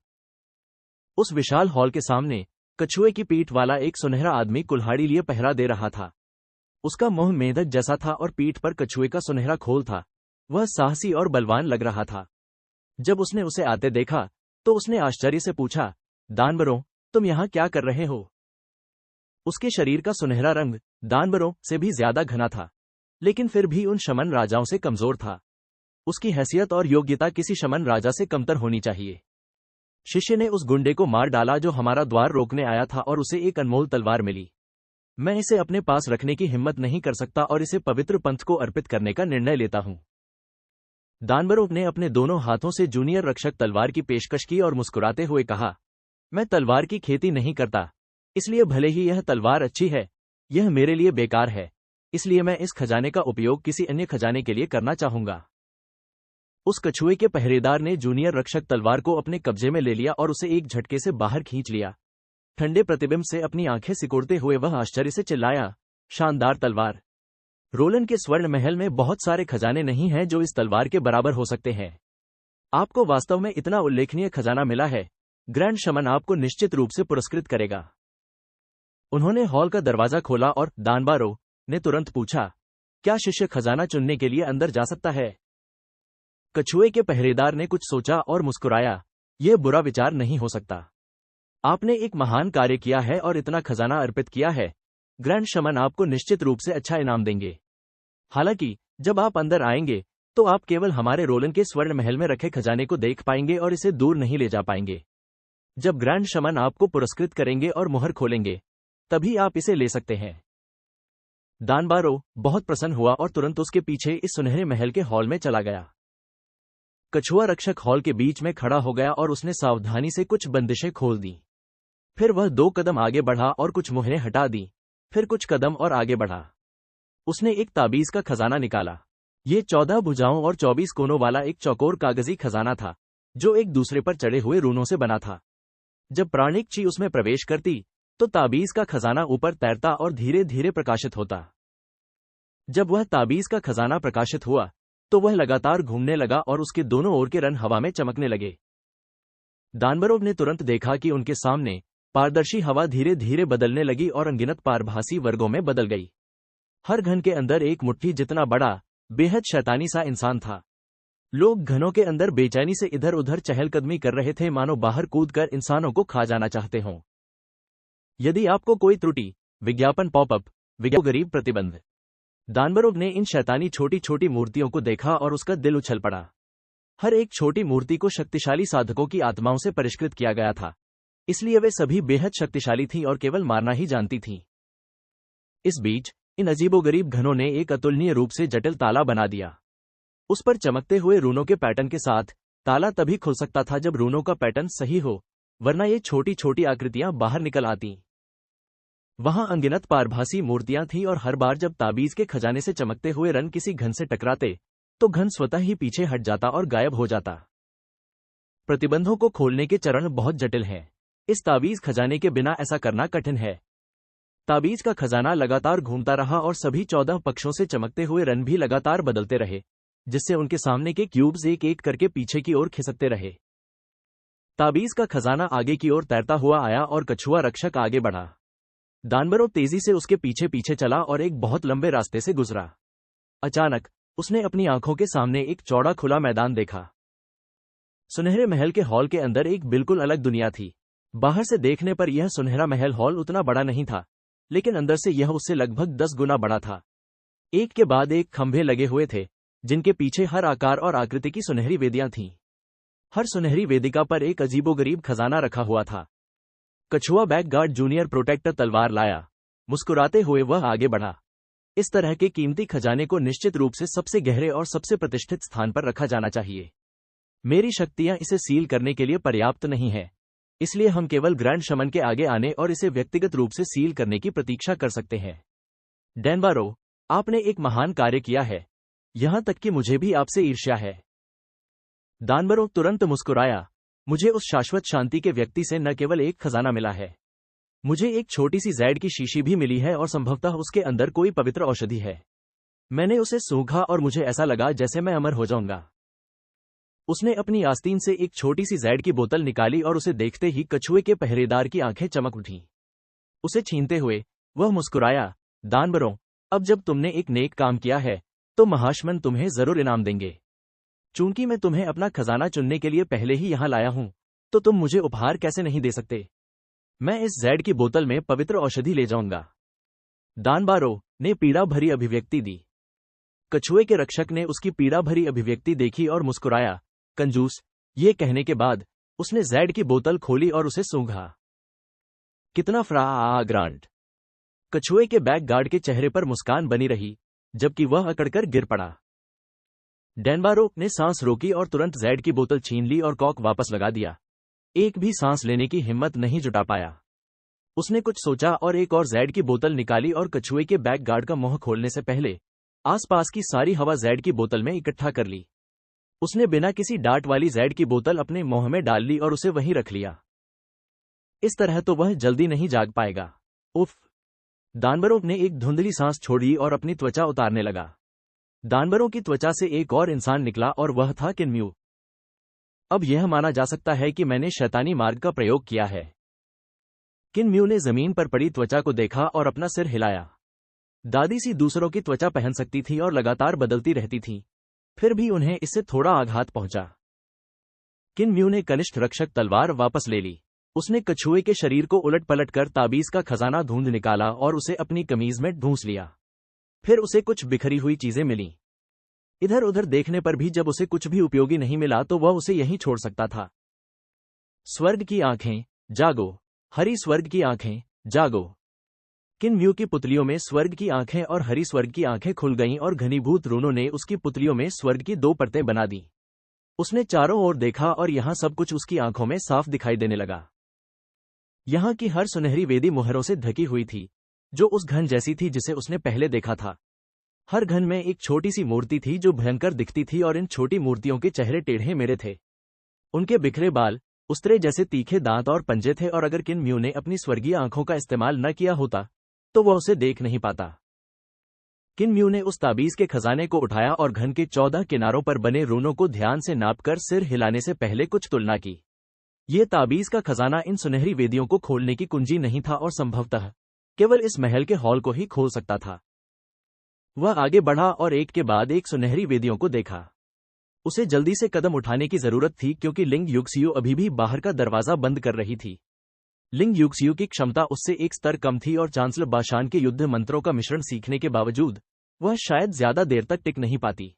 [SPEAKER 1] उस विशाल हॉल के सामने कछुए की पीठ वाला एक सुनहरा आदमी कुल्हाड़ी लिए पहरा दे रहा था। उसका मुंह मेंढक जैसा था और पीठ पर कछुए का सुनहरा खोल था। वह साहसी और बलवान लग रहा था। जब उसने उसे आते देखा तो उसने आश्चर्य से पूछा, दानवरों, तुम यहां क्या कर रहे हो? उसके शरीर का सुनहरा रंग दानवरों से भी ज्यादा घना था, लेकिन फिर भी उन शमन राजाओं से कमजोर था। उसकी हैसियत और योग्यता किसी शमन राजा से कमतर होनी चाहिए। शिष्य ने उस गुंडे को मार डाला जो हमारा द्वार रोकने आया था और उसे एक अनमोल तलवार मिली। मैं इसे अपने पास रखने की हिम्मत नहीं कर सकता और इसे पवित्र पंथ को अर्पित करने का निर्णय लेता हूं। दानवरों ने अपने दोनों हाथों से जूनियर रक्षक तलवार की पेशकश की और मुस्कुराते हुए कहा, मैं तलवार की खेती नहीं करता, इसलिए भले ही यह तलवार अच्छी है, यह मेरे लिए बेकार है, इसलिए मैं इस खजाने का उपयोग किसी अन्य खजाने के लिए करना चाहूंगा। उस कछुए के पहरेदार ने जूनियर रक्षक तलवार को अपने कब्जे में ले लिया और उसे एक झटके से बाहर खींच लिया। ठंडे प्रतिबिंब से अपनी आंखें सिकोड़ते हुए वह आश्चर्य से चिल्लाया, शानदार तलवार! रोलन के स्वर्ण महल में बहुत सारे खजाने नहीं हैं जो इस तलवार के बराबर हो सकते हैं। आपको वास्तव में इतना उल्लेखनीय खजाना मिला है, ग्रैंड शमन आपको निश्चित रूप से पुरस्कृत करेगा। उन्होंने हॉल का दरवाजा खोला और दानबारो ने तुरंत पूछा, क्या शिष्य खजाना चुनने के लिए अंदर जा सकता है? कछुए के पहरेदार ने कुछ सोचा और मुस्कुराया, यह बुरा विचार नहीं हो सकता। आपने एक महान कार्य किया है और इतना खजाना अर्पित किया है, ग्रैंड शमन आपको निश्चित रूप से अच्छा इनाम देंगे। हालांकि जब आप अंदर आएंगे तो आप केवल हमारे रोलन के स्वर्ण महल में रखे खजाने को देख पाएंगे और इसे दूर नहीं ले जा पाएंगे। जब ग्रैंड शमन आपको पुरस्कृत करेंगे और मुहर खोलेंगे, तभी आप इसे ले सकते हैं। दानबारो बहुत प्रसन्न हुआ और तुरंत उसके पीछे इस सुनहरे महल के हॉल में चला गया। कछुआ रक्षक हॉल के बीच में खड़ा हो गया और उसने सावधानी से कुछ बंदिशें खोल दी। फिर वह 2 कदम आगे बढ़ा और कुछ मुहरें हटा दी, फिर कुछ कदम और आगे बढ़ा। उसने एक ताबीज का खजाना निकाला। ये 14 भुजाओं और 24 कोनों वाला एक चौकोर कागजी खजाना था, जो एक दूसरे पर चढ़े हुए रूनों से बना था। जब प्राणिक ची उसमें प्रवेश करती, तो ताबीज का खजाना ऊपर तैरता और धीरे धीरे प्रकाशित होता। जब वह ताबीज का खजाना प्रकाशित हुआ, तो वह लगातार घूमने लगा और उसके दोनों ओर के रन हवा में चमकने लगे। दानवरों ने तुरंत देखा कि उनके सामने पारदर्शी हवा धीरे धीरे बदलने लगी और अनगिनत पारभासी वर्गों में बदल गई। हर घन के अंदर एक मुट्ठी जितना बड़ा, बेहद शैतानी सा इंसान था। लोग घनों के अंदर बेचैनी से इधर उधर चहलकदमी कर रहे थे, मानो बाहर कूदकर इंसानों को खा जाना चाहते हों। यदि आपको कोई त्रुटि, विज्ञापन पॉपअप, गरीब प्रतिबंध। दानवरों ने इन शैतानी छोटी छोटी मूर्तियों को देखा और उसका दिल उछल पड़ा। हर एक छोटी मूर्ति को शक्तिशाली साधकों की आत्माओं से परिष्कृत किया गया था, इसलिए वे सभी बेहद शक्तिशाली थीं और केवल मारना ही जानती थीं। इस बीच इन अजीबोगरीब घनों ने एक अतुलनीय रूप से जटिल ताला बना दिया। उस पर चमकते हुए रूनों के पैटर्न के साथ ताला तभी खुल सकता था जब रूनों का पैटर्न सही हो, वरना ये छोटी छोटी आकृतियां बाहर निकल आती। वहां अनगिनत पारभासी मूर्तियां थीं और हर बार जब ताबीज के खजाने से चमकते हुए रन किसी घन से टकराते, तो घन स्वतः ही पीछे हट जाता और गायब हो जाता। प्रतिबंधों को खोलने के चरण बहुत जटिल हैं। इस ताबीज खजाने के बिना ऐसा करना कठिन है। ताबीज का खजाना लगातार घूमता रहा और सभी 14 पक्षों से चमकते हुए रन भी लगातार बदलते रहे, जिससे उनके सामने के क्यूब्स एक एक करके पीछे की ओर खिसकते रहे। ताबीज का खजाना आगे की ओर तैरता हुआ आया और कछुआ रक्षक आगे बढ़ा। दानवरों तेजी से उसके पीछे पीछे चला और एक बहुत लंबे रास्ते से गुजरा। अचानक उसने अपनी आंखों के सामने एक चौड़ा खुला मैदान देखा। सुनहरे महल के हॉल के अंदर एक बिल्कुल अलग दुनिया थी। बाहर से देखने पर यह सुनहरा महल हॉल उतना बड़ा नहीं था, लेकिन अंदर से यह उससे लगभग 10 गुना बड़ा था। एक के बाद एक खंभे लगे हुए थे, जिनके पीछे हर आकार और आकृति की सुनहरी वेदियां थीं। हर सुनहरी वेदिका पर एक अजीबोगरीब खजाना रखा हुआ था। कछुआ बैकगार्ड जूनियर प्रोटेक्टर तलवार लाया। मुस्कुराते हुए वह आगे बढ़ा। इस तरह के कीमती खजाने को निश्चित रूप से सबसे गहरे और सबसे प्रतिष्ठित स्थान पर रखा जाना चाहिए। मेरी शक्तियां इसे सील करने के लिए पर्याप्त नहीं है, इसलिए हम केवल ग्रैंड शमन के आगे आने और इसे व्यक्तिगत रूप से सील करने की प्रतीक्षा कर सकते हैं। डैनबारो, आपने एक महान कार्य किया है, यहां तक कि मुझे भी आपसे ईर्ष्या है। दानवरों तुरंत मुस्कुराया, मुझे उस शाश्वत शांति के व्यक्ति से न केवल एक खजाना मिला है, मुझे एक छोटी सी जैड की शीशी भी मिली है और संभवतः उसके अंदर कोई पवित्र औषधि है। मैंने उसे सूंघा और मुझे ऐसा लगा जैसे मैं अमर हो जाऊंगा। उसने अपनी आस्तीन से एक छोटी सी जैड की बोतल निकाली और उसे देखते ही कछुए के पहरेदार की आंखें चमक उठीं। उसे छीनते हुए वह मुस्कुराया, दानवरों, अब जब तुमने एक नेक काम किया है, तो महाशमन तुम्हें जरूर इनाम देंगे। चूंकि मैं तुम्हें अपना खजाना चुनने के लिए पहले ही यहां लाया हूं, तो तुम मुझे उपहार कैसे नहीं दे सकते? मैं इस जैड की बोतल में पवित्र औषधि ले जाऊंगा। दानबारो ने पीड़ा भरी अभिव्यक्ति दी। कछुए के रक्षक ने उसकी पीड़ा भरी अभिव्यक्ति देखी और मुस्कुराया। कंजूस। ये कहने के बाद उसने जैड की बोतल खोली और उसे सूंघा। कितना फ्राग्रांट। कछुए के बैक गार्ड के चेहरे पर मुस्कान बनी रही, जबकि वह अकड़कर गिर पड़ा। डेनबारो ने सांस रोकी और तुरंत जैड की बोतल छीन ली और कॉक वापस लगा दिया। एक भी सांस लेने की हिम्मत नहीं जुटा पाया। उसने कुछ सोचा और एक और जैड की बोतल निकाली और कछुए के बैक गार्ड का मुंह खोलने से पहले आसपास की सारी हवा जैड की बोतल में इकट्ठा कर ली। उसने बिना किसी डांट वाली जैड की बोतल अपने मुंह में डाल ली और उसे वहीं रख लिया। इस तरह तो वह जल्दी नहीं जाग पाएगा। उफ। दानवरों ने एक धुंधली सांस छोड़ी और अपनी त्वचा उतारने लगा। दानवरों की त्वचा से एक और इंसान निकला और वह था किनम्यू। अब यह माना जा सकता है कि मैंने शैतानी मार्ग का प्रयोग किया है। किनम्यू ने जमीन पर पड़ी त्वचा को देखा और अपना सिर हिलाया। दादी सी दूसरों की त्वचा पहन सकती थी और लगातार बदलती रहती थी, फिर भी उन्हें इससे थोड़ा आघात पहुंचा। किनम्यू ने कनिष्ठ रक्षक तलवार वापस ले ली। उसने कछुए के शरीर को उलट पलट कर ताबीज का खजाना ढूंढ निकाला और उसे अपनी कमीज में ढूंस लिया। फिर उसे कुछ बिखरी हुई चीजें मिलीं। इधर उधर देखने पर भी जब उसे कुछ भी उपयोगी नहीं मिला तो वह उसे यहीं छोड़ सकता था। स्वर्ग की आंखें, जागो। हरी स्वर्ग की आंखें, जागो। किनम्यू की पुतलियों में स्वर्ग की आंखें और हरी स्वर्ग की आंखें खुल गईं और घनीभूत रूनों ने उसकी पुतलियों में स्वर्ग की 2 परतें बना दी। उसने चारों ओर देखा और यहां सब कुछ उसकी आंखों में साफ दिखाई देने लगा। यहां की हर सुनहरी वेदी मोहरों से ढकी हुई थी, जो उस घन जैसी थी जिसे उसने पहले देखा था। हर घन में एक छोटी सी मूर्ति थी जो भयंकर दिखती थी और इन छोटी मूर्तियों के चेहरे टेढ़े मेढ़े थे। उनके बिखरे बाल, उस्तरे जैसे तीखे दांत और पंजे थे और अगर किनम्यू ने अपनी स्वर्गीय आंखों का इस्तेमाल न किया होता तो वह उसे देख नहीं पाता। किनम्यू ने उस ताबीज के खजाने को उठाया और घन के 14 किनारों पर बने रूनों को ध्यान से नापकर सिर हिलाने से पहले कुछ तुलना की। यह ताबीज का खजाना इन सुनहरी वेदियों को खोलने की कुंजी नहीं था और संभवतः केवल इस महल के हॉल को ही खोल सकता था। वह आगे बढ़ा और एक के बाद एक सुनहरी वेदियों को देखा। उसे जल्दी से कदम उठाने की जरूरत थी क्योंकि लिंग युक्सियो अभी भी बाहर का दरवाजा बंद कर रही थी। लिंग युक्सियो की क्षमता उससे एक स्तर कम थी और चांसलर बाशान के युद्ध मंत्रों का मिश्रण सीखने के बावजूद वह शायद ज्यादा देर तक टिक नहीं पाती।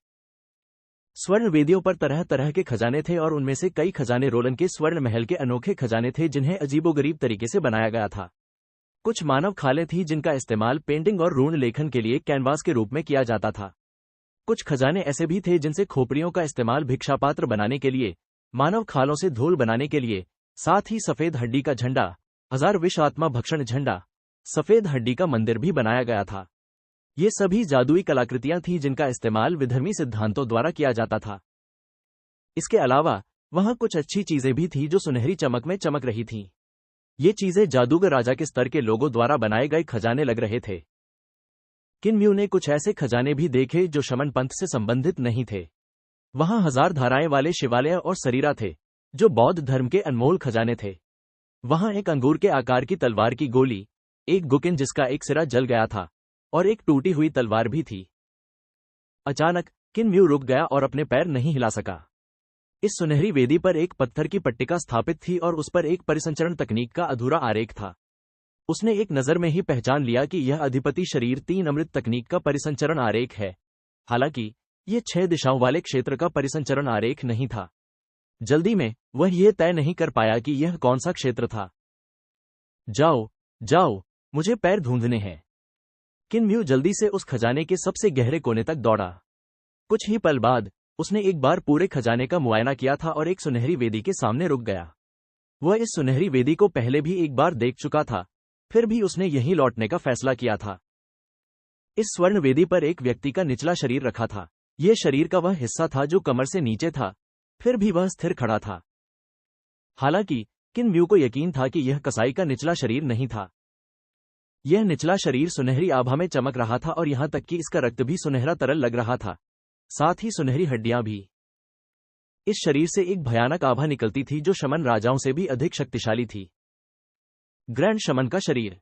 [SPEAKER 1] स्वर्ण वेदियों पर तरह तरह के खजाने थे और उनमें से कई खजाने रोलन के स्वर्ण महल के अनोखे खजाने थे जिन्हें अजीबोगरीब तरीके से बनाया गया था। कुछ मानव खालें थीं जिनका इस्तेमाल पेंटिंग और रून लेखन के लिए कैनवास के रूप में किया जाता था। कुछ खजाने ऐसे भी थे जिनसे खोपड़ियों का इस्तेमाल भिक्षापात्र बनाने के लिए, मानव खालों से धूल बनाने के लिए, साथ ही सफेद हड्डी का झंडा, 1000 विष आत्मा भक्षण झंडा, सफेद हड्डी का मंदिर भी बनाया गया था। ये सभी जादुई कलाकृतियां थीं जिनका इस्तेमाल विधर्मी सिद्धांतों द्वारा किया जाता था। इसके अलावा वहां कुछ अच्छी चीजें भी थीं जो सुनहरी चमक में चमक रही थीं। ये चीजें जादूगर राजा के स्तर के लोगों द्वारा बनाए गए खजाने लग रहे थे। किनम्यू ने कुछ ऐसे खजाने भी देखे जो शमन पंथ से संबंधित नहीं थे। वहां 1000 धाराएं वाले शिवालय और शरीरा थे, जो बौद्ध धर्म के अनमोल खजाने थे। वहां एक अंगूर के आकार की तलवार की गोली, एक गुकिन जिसका एक सिरा जल गया था, और एक टूटी हुई तलवार भी थी। अचानक किनम्यू रुक गया और अपने पैर नहीं हिला सका। इस सुनहरी वेदी पर एक पत्थर की पट्टिका स्थापित थी और उस पर एक परिसंचरण तकनीक का अधूरा आरेख था। उसने एक नजर में ही पहचान लिया कि यह अधिपति शरीर 3 अमृत तकनीक का परिसंचरण आरेख है। हालांकि यह 6 दिशाओं वाले क्षेत्र का परिसंचरण आरेख नहीं था। जल्दी में वह यह तय नहीं कर पाया कि यह कौन सा क्षेत्र था। जाओ, जाओ, मुझे पैर ढूंढने हैं। किनम्यू जल्दी से उस खजाने के सबसे गहरे कोने तक दौड़ा। कुछ ही पल बाद उसने एक बार पूरे खजाने का मुआयना किया था और एक सुनहरी वेदी के सामने रुक गया। वह इस सुनहरी वेदी को पहले भी एक बार देख चुका था, फिर भी उसने यहीं लौटने का फैसला किया था। इस स्वर्ण वेदी पर एक व्यक्ति का निचला शरीर रखा था। यह शरीर का वह हिस्सा था जो कमर से नीचे था, फिर भी वह स्थिर खड़ा था। हालांकि किनम्यू को यकीन था कि यह कसाई का निचला शरीर नहीं था। यह निचला शरीर सुनहरी आभा में चमक रहा था और यहां तक कि इसका रक्त भी सुनहरा तरल लग रहा था, साथ ही सुनहरी हड्डियां भी। इस शरीर से एक भयानक आभा निकलती थी जो शमन राजाओं से भी अधिक शक्तिशाली थी। ग्रैंड शमन का शरीर।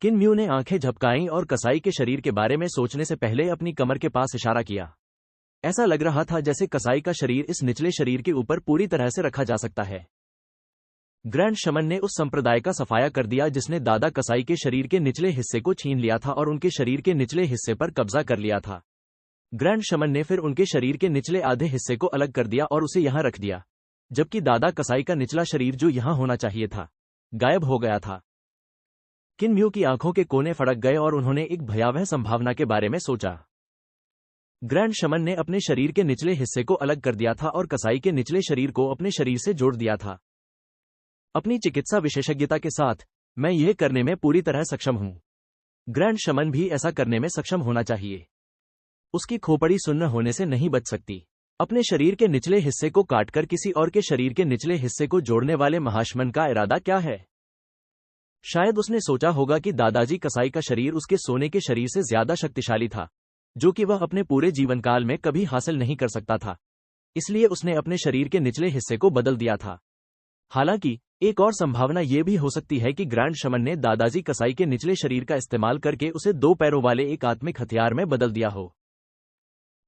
[SPEAKER 1] किनम्यू ने आंखें झपकाईं और कसाई के शरीर के बारे में सोचने से पहले अपनी कमर के पास इशारा किया। ऐसा लग रहा था जैसे कसाई का शरीर इस निचले शरीर के ऊपर पूरी तरह से रखा जा सकता है। ग्रैंड शमन ने उस संप्रदाय का सफाया कर दिया जिसने दादा कसाई के शरीर के निचले हिस्से को छीन लिया था और उनके शरीर के निचले हिस्से पर कब्जा कर लिया था। ग्रैंड शमन ने फिर उनके शरीर के निचले आधे हिस्से को अलग कर दिया और उसे यहां रख दिया, जबकि दादा कसाई का निचला शरीर जो यहां होना चाहिए था, गायब हो गया था। किन म्यू की आंखों के कोने फड़क गए और उन्होंने एक भयावह संभावना के बारे में सोचा। ग्रैंड शमन ने अपने शरीर के निचले हिस्से को अलग कर दिया था और कसाई के निचले शरीर को अपने शरीर से जोड़ दिया था। अपनी चिकित्सा विशेषज्ञता के साथ मैं यह करने में पूरी तरह सक्षम हूं। ग्रैंड शमन भी ऐसा करने में सक्षम होना चाहिए। उसकी खोपड़ी सुन्न होने से नहीं बच सकती। अपने शरीर के निचले हिस्से को काटकर किसी और के शरीर के निचले हिस्से को जोड़ने वाले महाशमन का इरादा क्या है? शायद उसने सोचा होगा कि दादाजी कसाई का शरीर उसके सोने के शरीर से ज्यादा शक्तिशाली था, जो कि वह अपने पूरे जीवनकाल में कभी हासिल नहीं कर सकता था। इसलिए उसने अपने शरीर के निचले हिस्से को बदल दिया था। हालांकि एक और संभावना यह भी हो सकती है कि ग्रैंड शमन ने दादाजी कसाई के निचले शरीर का इस्तेमाल करके उसे 2 पैरों वाले एक आत्मिक हथियार में बदल दिया हो।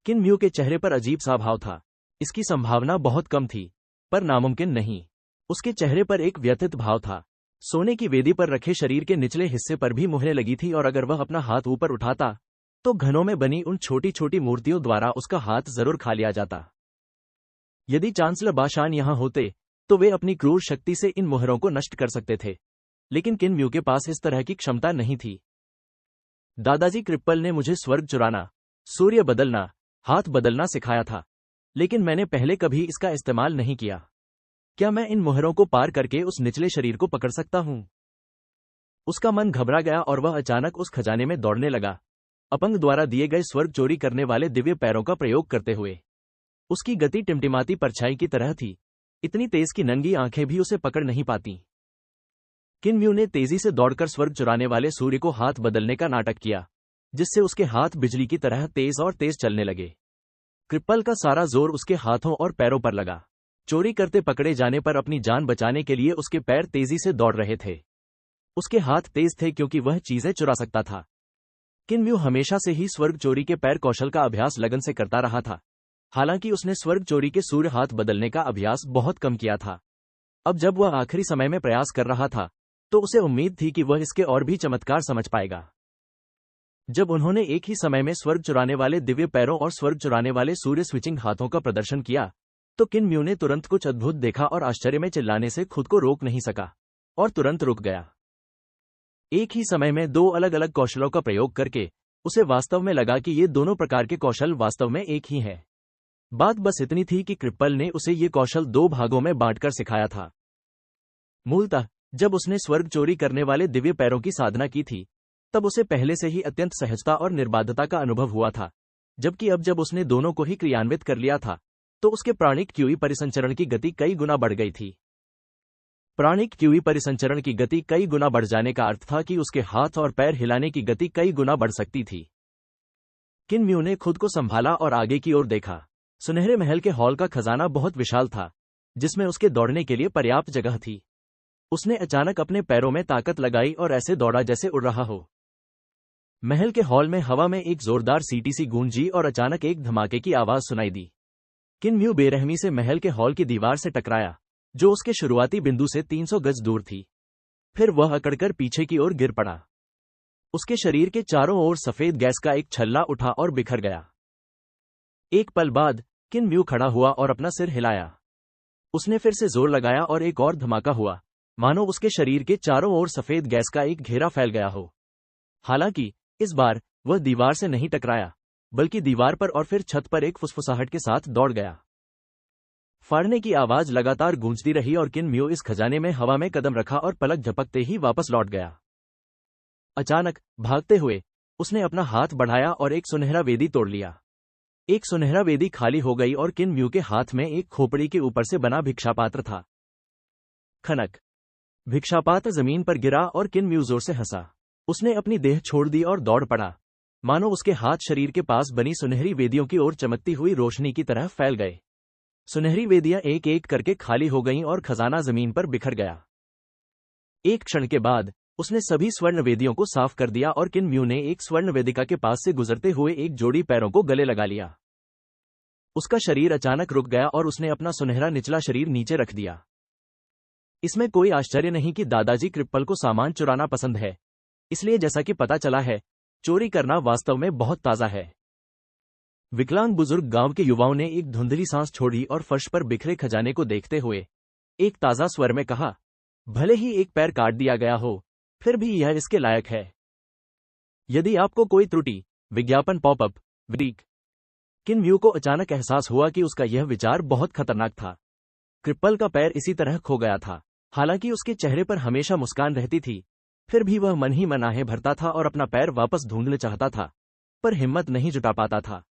[SPEAKER 1] किन म्यू के चेहरे पर अजीब सा भाव था। इसकी संभावना बहुत कम थी, पर नामुमकिन नहीं। उसके चेहरे पर एक व्यथित भाव था। सोने की वेदी पर रखे शरीर के निचले हिस्से पर भी मुहरें लगी थी और अगर वह अपना हाथ ऊपर उठाता तो घनों में बनी उन छोटी छोटी मूर्तियों द्वारा उसका हाथ जरूर खा लिया जाता। यदि चांसलर बाशान यहां होते तो वे अपनी क्रूर शक्ति से इन मुहरों को नष्ट कर सकते थे, लेकिन किन म्यू के पास इस तरह की क्षमता नहीं थी। दादाजी क्रिप्पल ने मुझे स्वर्ग चुराना, सूर्य बदलना, हाथ बदलना सिखाया था, लेकिन मैंने पहले कभी इसका इस्तेमाल नहीं किया। क्या मैं इन मुहरों को पार करके उस निचले शरीर को पकड़ सकता हूं? उसका मन घबरा गया और वह अचानक उस खजाने में दौड़ने लगा, अपंग द्वारा दिए गए स्वर्ग चोरी करने वाले दिव्य पैरों का प्रयोग करते हुए। उसकी गति टिमटिमाती परछाई की तरह थी, इतनी तेज कि नंगी आंखें भी उसे पकड़ नहीं पाती। किन म्यू ने तेजी से दौड़कर स्वर्ग चुराने वाले सूर्य को हाथ बदलने का नाटक किया, जिससे उसके हाथ बिजली की तरह तेज और तेज चलने लगे। क्रिप्पल का सारा जोर उसके हाथों और पैरों पर लगा। चोरी करते पकड़े जाने पर अपनी जान बचाने के लिए उसके पैर तेजी से दौड़ रहे थे। उसके हाथ तेज थे क्योंकि वह चीजें चुरा सकता था। किन म्यू हमेशा से ही स्वर्ग चोरी के पैर कौशल का अभ्यास लगन से करता रहा था। हालांकि उसने स्वर्ग चोरी के सूर्य हाथ बदलने का अभ्यास बहुत कम किया था। अब जब वह आखिरी समय में प्रयास कर रहा था तो उसे उम्मीद थी कि वह इसके और भी चमत्कार समझ पाएगा। जब उन्होंने एक ही समय में स्वर्ग चुराने वाले दिव्य पैरों और स्वर्ग चुराने वाले सूर्य स्विचिंग हाथों का प्रदर्शन किया तो किन म्यू ने तुरंत कुछ अद्भुत देखा और आश्चर्य में चिल्लाने से खुद को रोक नहीं सका और तुरंत रुक गया। एक ही समय में 2 अलग अलग कौशलों का प्रयोग करके उसे वास्तव में लगा कि ये दोनों प्रकार के कौशल वास्तव में एक ही हैं। बात बस इतनी थी कि क्रिप्पल ने उसे ये कौशल 2 भागों में बांटकर सिखाया था। मूलतः जब उसने स्वर्ग चोरी करने वाले दिव्य पैरों की साधना की थी तब उसे पहले से ही अत्यंत सहजता और निर्बाधता का अनुभव हुआ था, जबकि अब जब उसने दोनों को ही क्रियान्वित कर लिया था तो उसके प्राणिक क्यूई परिसंचरण की गति कई गुना बढ़ गई थी। प्राणिक क्यूई परिसंचरण की गति कई गुना बढ़ जाने का अर्थ था कि उसके हाथ और पैर हिलाने की गति कई गुना बढ़ सकती थी। किन म्यू ने खुद को संभाला और आगे की ओर देखा। सुनहरे महल के हॉल का खजाना बहुत विशाल था, जिसमें उसके दौड़ने के लिए पर्याप्त जगह थी। उसने अचानक अपने पैरों में ताकत लगाई और ऐसे दौड़ा जैसे उड़ रहा हो। महल के हॉल में हवा में एक जोरदार सीटी गूंजी और अचानक एक धमाके की आवाज सुनाई दी। किन म्यू बेरहमी से महल के हॉल की दीवार से टकराया, जो उसके शुरुआती बिंदु से 300 गज दूर थी। फिर वह अकड़कर पीछे की ओर गिर पड़ा। उसके शरीर के चारों ओर सफेद गैस का एक छल्ला उठा और बिखर गया। एक पल बाद किन म्यू खड़ा हुआ और अपना सिर हिलाया। उसने फिर से जोर लगाया और एक और धमाका हुआ, मानो उसके शरीर के चारों ओर सफेद गैस का एक घेरा फैल गया हो। हालांकि इस बार वह दीवार से नहीं टकराया, बल्कि दीवार पर और फिर छत पर एक फुसफुसाहट के साथ दौड़ गया। फाड़ने की आवाज लगातार गूंजती रही और किन म्यू इस खजाने में हवा में कदम रखा और पलक झपकते ही वापस लौट गया। अचानक भागते हुए उसने अपना हाथ बढ़ाया और एक सुनहरा वेदी तोड़ लिया। एक सुनहरा वेदी खाली हो गई और किन म्यू के हाथ में एक खोपड़ी के ऊपर से बना भिक्षापात्र था। खनक, भिक्षापात्र जमीन पर गिरा और किन म्यू जोर से हंसा। उसने अपनी देह छोड़ दी और दौड़ पड़ा, मानो उसके हाथ शरीर के पास बनी सुनहरी वेदियों की ओर चमकती हुई रोशनी की तरह फैल गए। सुनहरी वेदियां एक एक करके खाली हो गईं और खजाना जमीन पर बिखर गया। एक क्षण के बाद उसने सभी स्वर्ण वेदियों को साफ कर दिया और किन म्यू ने एक स्वर्ण वेदिका के पास से गुजरते हुए एक जोड़ी पैरों को गले लगा लिया। उसका शरीर अचानक रुक गया और उसने अपना सुनहरा निचला शरीर नीचे रख दिया। इसमें कोई आश्चर्य नहीं कि दादाजी क्रिप्पल को सामान चुराना पसंद है, इसलिए जैसा कि पता चला है, चोरी करना वास्तव में बहुत ताजा है। विकलांग बुजुर्ग गांव के युवाओं ने एक धुंधली सांस छोड़ी और फर्श पर बिखरे खजाने को देखते हुए एक ताजा स्वर में कहा, भले ही एक पैर काट दिया गया हो, फिर भी यह इसके लायक है। यदि आपको कोई त्रुटि, विज्ञापन पॉपअप, विक किन म्यू को अचानक एहसास हुआ कि उसका यह विचार बहुत खतरनाक था। क्रिप्पल का पैर इसी तरह खो गया था। हालांकि उसके चेहरे पर हमेशा मुस्कान रहती थी, फिर भी वह मन ही मन आहें भरता था और अपना पैर वापस ढूंढना चाहता था, पर हिम्मत नहीं जुटा पाता था।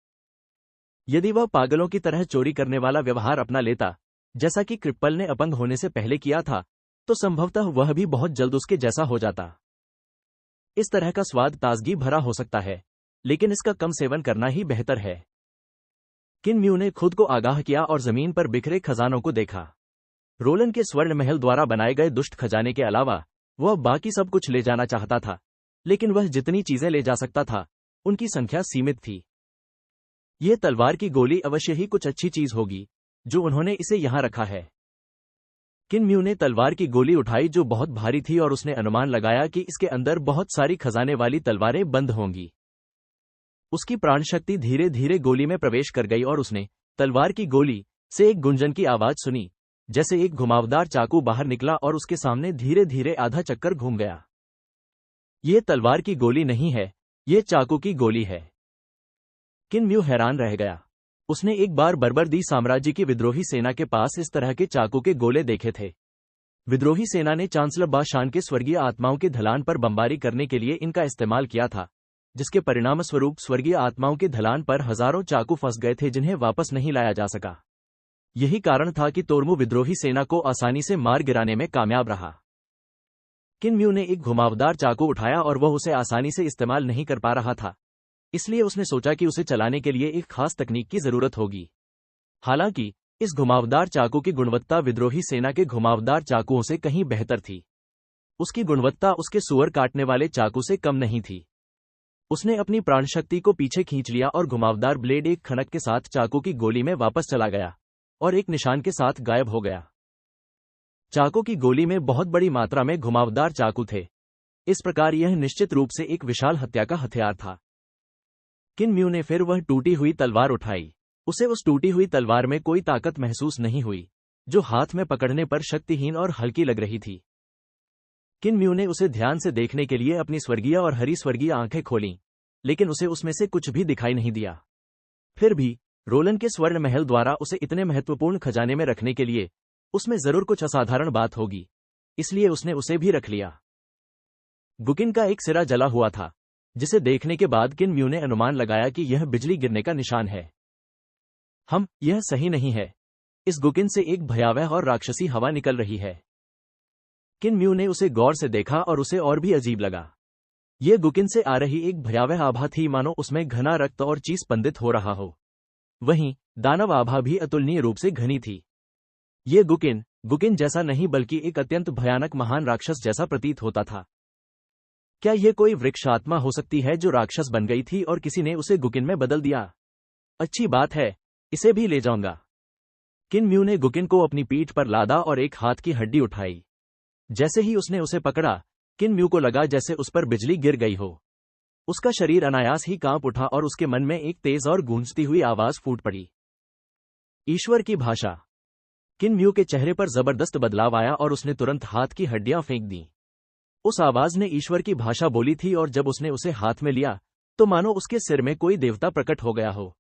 [SPEAKER 1] यदि वह पागलों की तरह चोरी करने वाला व्यवहार अपना लेता, जैसा कि क्रिप्पल ने अपंग होने से पहले किया था, तो संभवतः वह भी बहुत जल्द उसके जैसा हो जाता। इस तरह का स्वाद ताजगी भरा हो सकता है, लेकिन इसका कम सेवन करना ही बेहतर है। किन म्यू ने खुद को आगाह किया और जमीन पर बिखरे खजानों को देखा। रोलन के स्वर्ण महल द्वारा बनाए गए दुष्ट खजाने के अलावा वह बाकी सब कुछ ले जाना चाहता था, लेकिन वह जितनी चीजें ले जा सकता था, उनकी संख्या सीमित थी। यह तलवार की गोली अवश्य ही कुछ अच्छी चीज होगी, जो उन्होंने इसे यहां रखा है। किन म्यू ने तलवार की गोली उठाई जो बहुत भारी थी और उसने अनुमान लगाया कि इसके अंदर बहुत सारी खजाने वाली तलवारें बंद होंगी। उसकी प्राण शक्ति धीरे धीरे गोली में प्रवेश कर गई और उसने तलवार की गोली से एक गुंजन की आवाज सुनी, जैसे एक घुमावदार चाकू बाहर निकला और उसके सामने धीरे धीरे आधा चक्कर घूम गया। यह तलवार की गोली नहीं है, यह चाकू की गोली है। किन म्यू हैरान रह गया। उसने एक बार बर्बरदी साम्राज्य की विद्रोही सेना के पास इस तरह के चाकू के गोले देखे थे। विद्रोही सेना ने चांसलर बाशान के स्वर्गीय आत्माओं के ढलान पर बमबारी करने के लिए इनका इस्तेमाल किया था, जिसके परिणामस्वरूप स्वर्गीय आत्माओं के ढलान पर हजारों चाकू फंस गए थे जिन्हें वापस नहीं लाया जा सका। यही कारण था कि तोर्मू विद्रोही सेना को आसानी से मार गिराने में कामयाब रहा। किन म्यू ने एक घुमावदार चाकू उठाया और वह उसे आसानी से इस्तेमाल नहीं कर पा रहा था, इसलिए उसने सोचा कि उसे चलाने के लिए एक खास तकनीक की जरूरत होगी। हालांकि इस घुमावदार चाकू की गुणवत्ता विद्रोही सेना के घुमावदार चाकुओं से कहीं बेहतर थी। उसकी गुणवत्ता उसके सुअर काटने वाले चाकू से कम नहीं थी। उसने अपनी प्राणशक्ति को पीछे खींच लिया और घुमावदार ब्लेड एक खनक के साथ चाकू की गोली में वापस चला गया और एक निशान के साथ गायब हो गया। चाकू की गोली में बहुत बड़ी मात्रा में घुमावदार चाकू थे। इस प्रकार यह निश्चित रूप से एक विशाल हत्या का हथियार था। किन म्यू ने फिर वह टूटी हुई तलवार उठाई। उसे उस टूटी हुई तलवार में कोई ताकत महसूस नहीं हुई, जो हाथ में पकड़ने पर शक्तिहीन और हल्की लग रही थी। किन म्यू ने उसे ध्यान से देखने के लिए अपनी स्वर्गीय और हरी स्वर्गीय आंखें खोलीं, लेकिन उसे उसमें से कुछ भी दिखाई नहीं दिया। फिर भी रोलन के स्वर्ण महल द्वारा उसे इतने महत्वपूर्ण खजाने में रखने के लिए उसमें जरूर कुछ असाधारण बात होगी, इसलिए उसने उसे भी रख लिया। गुकिन का एक सिरा जला हुआ था, जिसे देखने के बाद किन म्यू ने अनुमान लगाया कि यह बिजली गिरने का निशान है। यह सही नहीं है। इस गुकिन से एक भयावह और राक्षसी हवा निकल रही है। किन म्यू ने उसे गौर से देखा और उसे और भी अजीब लगा। यह गुकिन से आ रही एक भयावह आभा थी, मानो उसमें घना रक्त और चीज स्पंदित हो रहा हो। वहीं दानव आभा भी अतुलनीय रूप से घनी थी। यह गुकिन जैसा नहीं बल्कि एक अत्यंत भयानक महान राक्षस जैसा प्रतीत होता था। क्या यह कोई वृक्ष आत्मा हो सकती है जो राक्षस बन गई थी और किसी ने उसे गुकिन में बदल दिया? अच्छी बात है, इसे भी ले जाऊंगा। किन म्यू ने गुकिन को अपनी पीठ पर लादा और एक हाथ की हड्डी उठाई। जैसे ही उसने उसे पकड़ा, किन म्यू को लगा जैसे उस पर बिजली गिर गई हो। उसका शरीर अनायास ही कांप उठा और उसके मन में एक तेज और गूंजती हुई आवाज फूट पड़ी। ईश्वर की भाषा। किन म्यू के चेहरे पर जबरदस्त बदलाव आया और उसने तुरंत हाथ की हड्डियां फेंक दी। उस आवाज ने ईश्वर की भाषा बोली थी और जब उसने उसे हाथ में लिया तो मानो उसके सिर में कोई देवता प्रकट हो गया हो।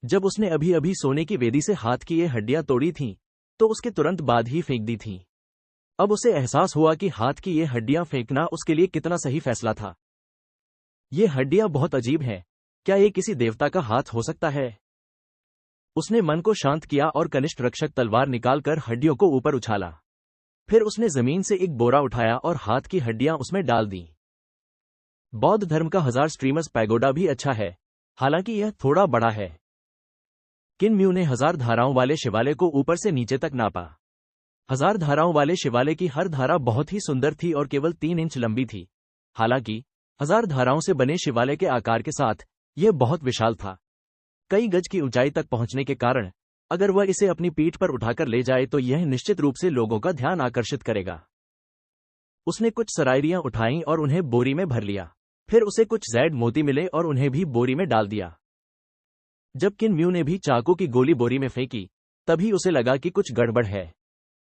[SPEAKER 1] जब उसने अभी अभी सोने की वेदी से हाथ की ये हड्डियां तोड़ी थीं, तो उसके तुरंत बाद ही फेंक दी थीं। अब उसे एहसास हुआ कि हाथ की ये हड्डियां फेंकना उसके लिए कितना सही फैसला था। ये हड्डियां बहुत अजीब हैं। क्या ये किसी देवता का हाथ हो सकता है? उसने मन को शांत किया और कनिष्ठ रक्षक तलवार निकालकर हड्डियों को ऊपर उछाला। फिर उसने जमीन से एक बोरा उठाया और हाथ की हड्डियां उसमें डाल दी। बौद्ध धर्म का 1000 स्ट्रीमर्स पैगोडा भी अच्छा है, हालांकि यह थोड़ा बड़ा है। किन म्यू ने 1000 धाराओं वाले शिवालय को ऊपर से नीचे तक नापा। 1000 धाराओं वाले शिवालय की हर धारा बहुत ही सुंदर थी और केवल 3 इंच लंबी थी। हालांकि 1000 धाराओं से बने शिवालय के आकार के साथ यह बहुत विशाल था। कई गज की ऊंचाई तक पहुंचने के कारण अगर वह इसे अपनी पीठ पर उठाकर ले जाए तो यह निश्चित रूप से लोगों का ध्यान आकर्षित करेगा। उसने कुछ सराइरियां उठाईं और उन्हें बोरी में भर लिया। फिर उसे कुछ जैड मोती मिले और उन्हें भी बोरी में डाल दिया। जब किन म्यू ने भी चाकू की गोली बोरी में फेंकी, तभी उसे लगा कि कुछ गड़बड़ है।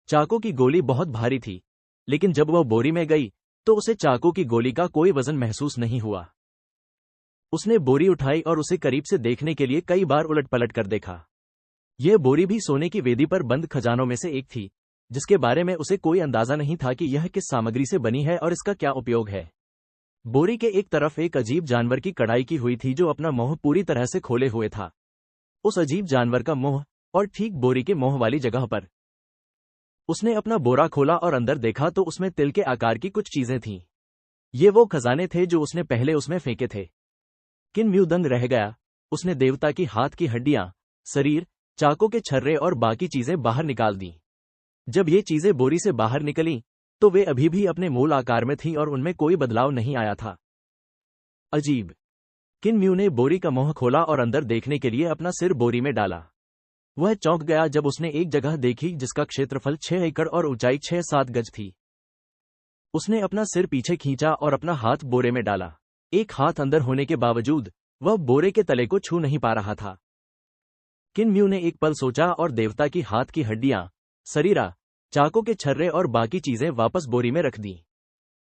[SPEAKER 1] चाकू की गोली बहुत भारी थी, लेकिन जब वह बोरी में गई तो उसे चाकू की गोली का कोई वजन महसूस नहीं हुआ। उसने बोरी उठाई और उसे करीब से देखने के लिए कई बार उलट पलट कर देखा। यह बोरी भी सोने की वेदी पर बंद खजानों में से एक थी, जिसके बारे में उसे कोई अंदाजा नहीं था कि यह किस सामग्री से बनी है और इसका क्या उपयोग है। बोरी के एक तरफ एक अजीब जानवर की कढ़ाई की हुई थी जो अपना मुंह पूरी तरह से खोले हुए था। उस अजीब जानवर का मुंह और ठीक बोरी के मुंह वाली जगह पर। उसने अपना बोरा खोला और अंदर देखा तो उसमें तिल के आकार की कुछ चीजें थीं। ये वो खजाने थे जो उसने पहले उसमें फेंके थे। किन म्यू दंग रह गया। उसने देवता की हाथ की हड्डियां, शरीर, चाकू के छर्रे और बाकी चीजें बाहर निकाल दी। जब ये चीजें बोरी से बाहर निकलीं, तो वे अभी भी अपने मूल आकार में थीं और उनमें कोई बदलाव नहीं आया था। अजीब। किन म्यू ने बोरी का मुंह खोला और अंदर देखने के लिए अपना सिर बोरी में डाला। वह चौंक गया जब उसने एक जगह देखी जिसका क्षेत्रफल 6 एकड़ और ऊंचाई 6-7 गज थी। उसने अपना सिर पीछे खींचा और अपना हाथ बोरे में डाला। एक हाथ अंदर होने के बावजूद वह बोरे के तले को छू नहीं पा रहा था। किन म्यू ने एक पल सोचा और देवता की हाथ की हड्डियां, शरीरा, चाकू के छर्रे और बाकी चीजें वापस बोरी में रख दी।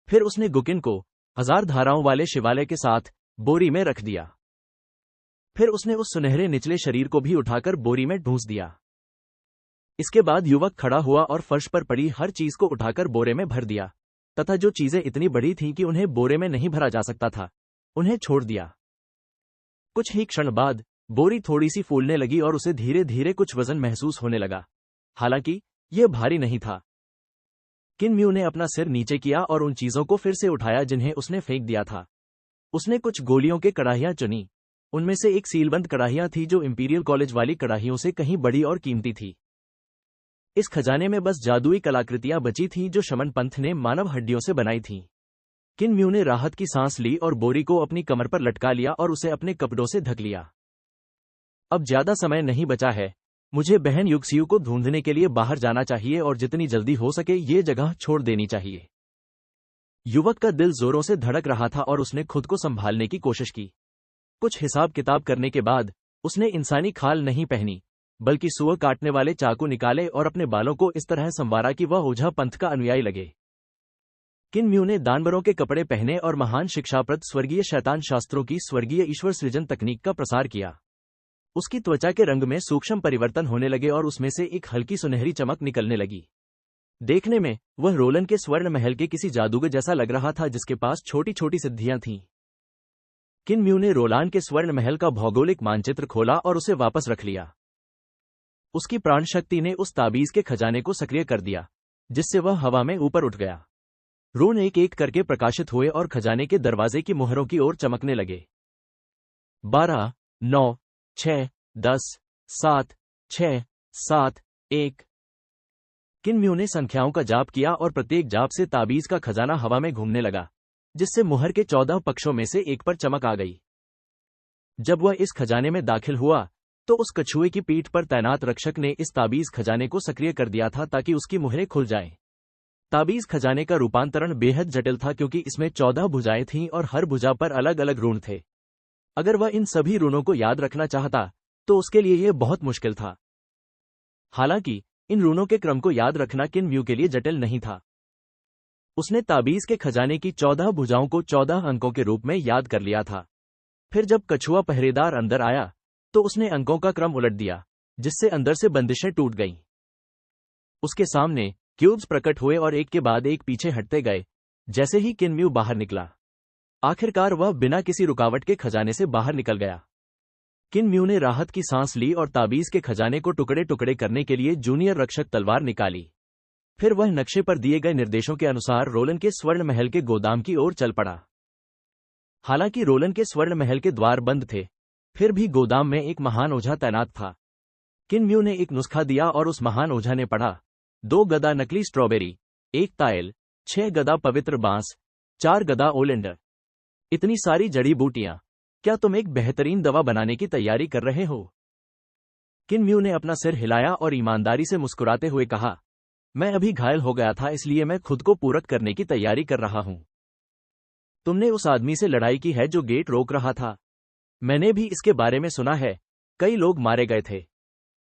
[SPEAKER 1] फिर उसने गुकिन को 1000 धाराओं वाले शिवालय के साथ बोरी में रख दिया। फिर उसने उस सुनहरे निचले शरीर को भी उठाकर बोरी में ढूंस दिया। इसके बाद युवक खड़ा हुआ और फर्श पर पड़ी हर चीज को उठाकर बोरे में भर दिया, तथा जो चीजें इतनी बड़ी थीं कि उन्हें बोरे में नहीं भरा जा सकता था, उन्हें छोड़ दिया। कुछ ही क्षण बाद बोरी थोड़ी सी फूलने लगी और उसे धीरे धीरे कुछ वजन महसूस होने लगा। हालांकि यह भारी नहीं था। किन म्यू ने अपना सिर नीचे किया और उन चीजों को फिर से उठाया जिन्हें उसने फेंक दिया था। उसने कुछ गोलियों के कड़ाहियां चुनी। उनमें से एक सीलबंद कड़ाहियां थी जो इंपीरियल कॉलेज वाली कड़ाहियों से कहीं बड़ी और कीमती थी। इस खजाने में बस जादुई कलाकृतियां बची थीं जो शमन पंथ ने मानव हड्डियों से बनाई थीं। किन म्यू ने राहत की सांस ली और बोरी को अपनी कमर पर लटका लिया और उसे अपने कपड़ों से ढक लिया। अब ज्यादा समय नहीं बचा है। मुझे बहन युक्सियु को ढूंढने के लिए बाहर जाना चाहिए और जितनी जल्दी हो सके ये जगह छोड़ देनी चाहिए। युवक का दिल जोरों से धड़क रहा था और उसने खुद को संभालने की कोशिश की। कुछ हिसाब किताब करने के बाद उसने इंसानी खाल नहीं पहनी, बल्कि सुअर काटने वाले चाकू निकाले और अपने बालों को इस तरह संवारा कि वह ओझा पंथ का अनुयायी लगे। किन म्यू ने दानवरों के कपड़े पहने और महान शिक्षाप्रद स्वर्गीय शैतान शास्त्रों की स्वर्गीय ईश्वर सृजन तकनीक का प्रसार किया। उसकी त्वचा के रंग में सूक्ष्म परिवर्तन होने लगे और उसमें से एक हल्की सुनहरी चमक निकलने लगी। देखने में वह रोलन के स्वर्ण महल के किसी जादूगर जैसा लग रहा था जिसके पास छोटी छोटी सिद्धियां थीं। किन म्यू ने रोलान के स्वर्ण महल का भौगोलिक मानचित्र खोला और उसे वापस रख लिया। उसकी प्राण शक्ति ने उस ताबीज के खजाने को सक्रिय कर दिया, जिससे वह हवा में ऊपर उठ गया। रून एक एक करके प्रकाशित हुए और खजाने के दरवाजे की मुहरों की ओर चमकने लगे। 12, 9, 6, 10, 7, 6, 7, 1। किन म्यू ने संख्याओं का जाप किया और प्रत्येक जाप से ताबीज का खजाना हवा में घूमने लगा, जिससे मुहर के 14 पक्षों में से एक पर चमक आ गई। जब वह इस खजाने में दाखिल हुआ तो उस कछुए की पीठ पर तैनात रक्षक ने इस ताबीज खजाने को सक्रिय कर दिया था ताकि उसकी मुहरें खुल जाएं। ताबीज खजाने का रूपांतरण बेहद जटिल था क्योंकि इसमें 14 भुजाएं थीं और हर भुजा पर अलग अलग ऋण थे। अगर वह इन सभी ऋणों को याद रखना चाहता तो उसके लिए यह बहुत मुश्किल था। हालांकि इन ऋणों के क्रम को याद रखना किन म्यू के लिए जटिल नहीं था। उसने ताबीज के खजाने की 14 भुजाओं को 14 अंकों के रूप में याद कर लिया था। फिर जब कछुआ पहरेदार अंदर आया तो उसने अंकों का क्रम उलट दिया, जिससे अंदर से बंदिशें टूट गईं। उसके सामने क्यूब्स प्रकट हुए और एक के बाद एक पीछे हटते गए जैसे ही किन म्यू बाहर निकला। आखिरकार वह बिना किसी रुकावट के खजाने से बाहर निकल गया। किन म्यू ने राहत की सांस ली और ताबीज के खजाने को टुकड़े टुकड़े करने के लिए जूनियर रक्षक तलवार निकाली। फिर वह नक्शे पर दिए गए निर्देशों के अनुसार रोलन के स्वर्ण महल के गोदाम की ओर चल पड़ा। हालांकि रोलन के स्वर्ण महल के द्वार बंद थे, फिर भी गोदाम में एक महान ओझा तैनात था। किन म्यू ने एक नुस्खा दिया और उस महान ओझा ने पढ़ा, 2 गदा नकली स्ट्रॉबेरी, 1 तायल, 6 गदा पवित्र बांस, 4 गदा ओलेंडर। इतनी सारी जड़ी बूटियां, क्या तुम एक बेहतरीन दवा बनाने की तैयारी कर रहे हो? किन म्यू ने अपना सिर हिलाया और ईमानदारी से मुस्कुराते हुए कहा, मैं अभी घायल हो गया था इसलिए मैं खुद को पूरक करने की तैयारी कर रहा हूं। तुमने उस आदमी से लड़ाई की है जो गेट रोक रहा था? मैंने भी इसके बारे में सुना है। कई लोग मारे गए थे।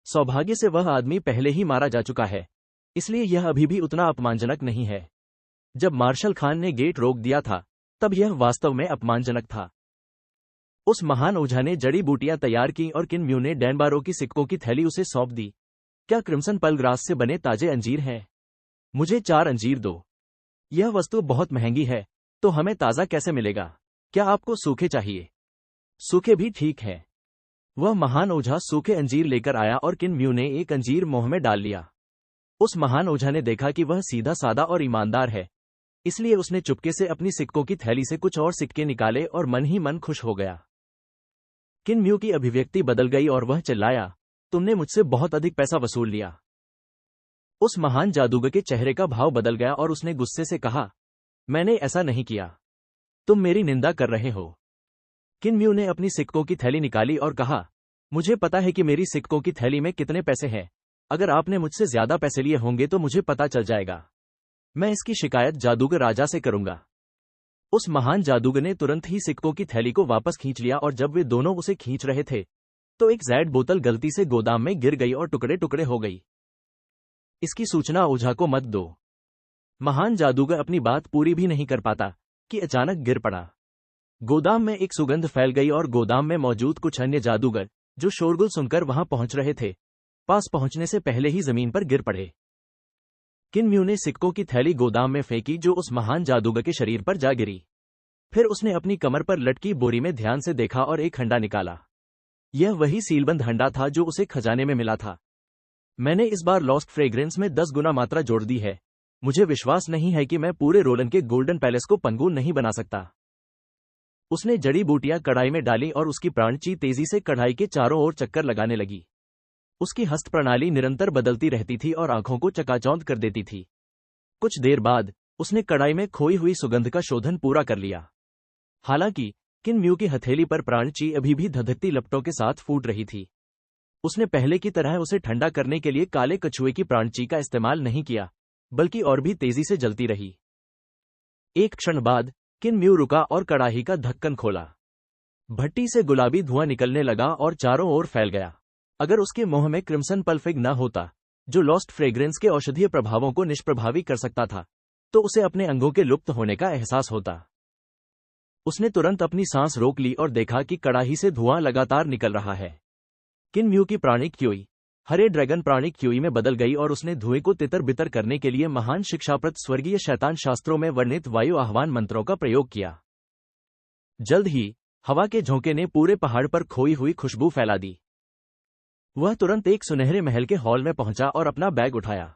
[SPEAKER 1] सौभाग्य से वह आदमी पहले ही मारा जा चुका है, इसलिए यह अभी भी उतना अपमानजनक नहीं है। जब मार्शल खान ने गेट रोक दिया था, तब यह वास्तव में अपमानजनक था। उस महान ओझा ने जड़ी बूटियां तैयार की और किन म्यू ने डैनबारो की सिक्कों की थैली उसे सौंप दी। क्या क्रिम्सन पल ग्रास से बने ताजे अंजीर हैं? मुझे 4 अंजीर दो। यह वस्तु बहुत महंगी है, तो हमें ताजा कैसे मिलेगा? क्या आपको सूखे चाहिए? सूखे भी ठीक है। वह महान ओझा सूखे अंजीर लेकर आया और किन म्यू ने एक अंजीर मुंह में डाल लिया। उस महान ओझा ने देखा कि वह सीधा सादा और ईमानदार है, इसलिए उसने चुपके से अपनी सिक्कों की थैली से कुछ और सिक्के निकाले और मन ही मन खुश हो गया। किन म्यू की अभिव्यक्ति बदल गई और वह चिल्लाया, तुमने मुझसे बहुत अधिक पैसा वसूल लिया। उस महान जादूगर के चेहरे का भाव बदल गया और उसने गुस्से से कहा, मैंने ऐसा नहीं किया। तुम मेरी निंदा कर रहे हो। किन म्यू ने अपनी सिक्कों की थैली निकाली और कहा, मुझे पता है कि मेरी सिक्कों की थैली में कितने पैसे हैं। अगर आपने मुझसे ज्यादा पैसे लिए होंगे तो मुझे पता चल जाएगा। मैं इसकी शिकायत जादूगर राजा से करूंगा। उस महान जादूगर ने तुरंत ही सिक्कों की थैली को वापस खींच लिया और जब वे दोनों उसे खींच रहे थे, तो एक जैड बोतल गलती से गोदाम में गिर गई और टुकड़े टुकड़े हो गई। इसकी सूचना ओझा को मत दो। महान जादूगर अपनी बात पूरी भी नहीं कर पाता कि अचानक गिर पड़ा। गोदाम में एक सुगंध फैल गई और गोदाम में मौजूद कुछ अन्य जादूगर, जो शोरगुल सुनकर वहां पहुंच रहे थे, पास पहुंचने से पहले ही जमीन पर गिर पड़े। किन म्यू ने सिक्कों की थैली गोदाम में फेंकी जो उस महान जादूगर के शरीर पर जा गिरी। फिर उसने अपनी कमर पर लटकी बोरी में ध्यान से देखा और एक हंडा निकाला। यह वही सीलबंद हंडा था जो उसे खजाने में मिला था। मैंने इस बार लॉस्ट फ्रेग्रेंस में 10 गुना मात्रा जोड़ दी है। मुझे विश्वास नहीं है कि मैं पूरे रोलन के गोल्डन पैलेस को पंगुल नहीं बना सकता। उसने जड़ी बूटियां कढ़ाई में डाली और उसकी प्राणची तेजी से कढ़ाई के चारों ओर चक्कर लगाने लगी। उसकी हस्त प्रणाली निरंतर बदलती रहती थी और आंखों को चकाचौंध कर देती थी। कुछ देर बाद उसने कढ़ाई में खोई हुई सुगंध का शोधन पूरा कर लिया। हालांकि किन म्यू की हथेली पर प्राणची अभी भी धधकती लपटों के साथ फूट रही थी। उसने पहले की तरह उसे ठंडा करने के लिए काले कछुए की प्राणची का इस्तेमाल नहीं किया, बल्कि और भी तेजी से जलती रही। एक क्षण बाद किन म्यू रुका और कड़ाही का ढक्कन खोला। भट्टी से गुलाबी धुआं निकलने लगा और चारों ओर फैल गया। अगर उसके मुंह में क्रिम्सन पल्फिग न होता, जो लॉस्ट फ्रेग्रेंस के औषधीय प्रभावों को निष्प्रभावी कर सकता था, तो उसे अपने अंगों के लुप्त होने का एहसास होता। उसने तुरंत अपनी सांस रोक ली और देखा कि कड़ाही से धुआं लगातार निकल रहा है। किन म्यू की प्राणिक क्यूई हरे ड्रैगन प्राणिक क्यूई में बदल गई और उसने धुएं को तितर बितर करने के लिए महान शिक्षाप्रद स्वर्गीय शैतान शास्त्रों में वर्णित वायु आह्वान मंत्रों का प्रयोग किया। जल्द ही हवा के झोंके ने पूरे पहाड़ पर खोई हुई खुशबू फैला दी। वह तुरंत एक सुनहरे महल के हॉल में पहुंचा और अपना बैग उठाया।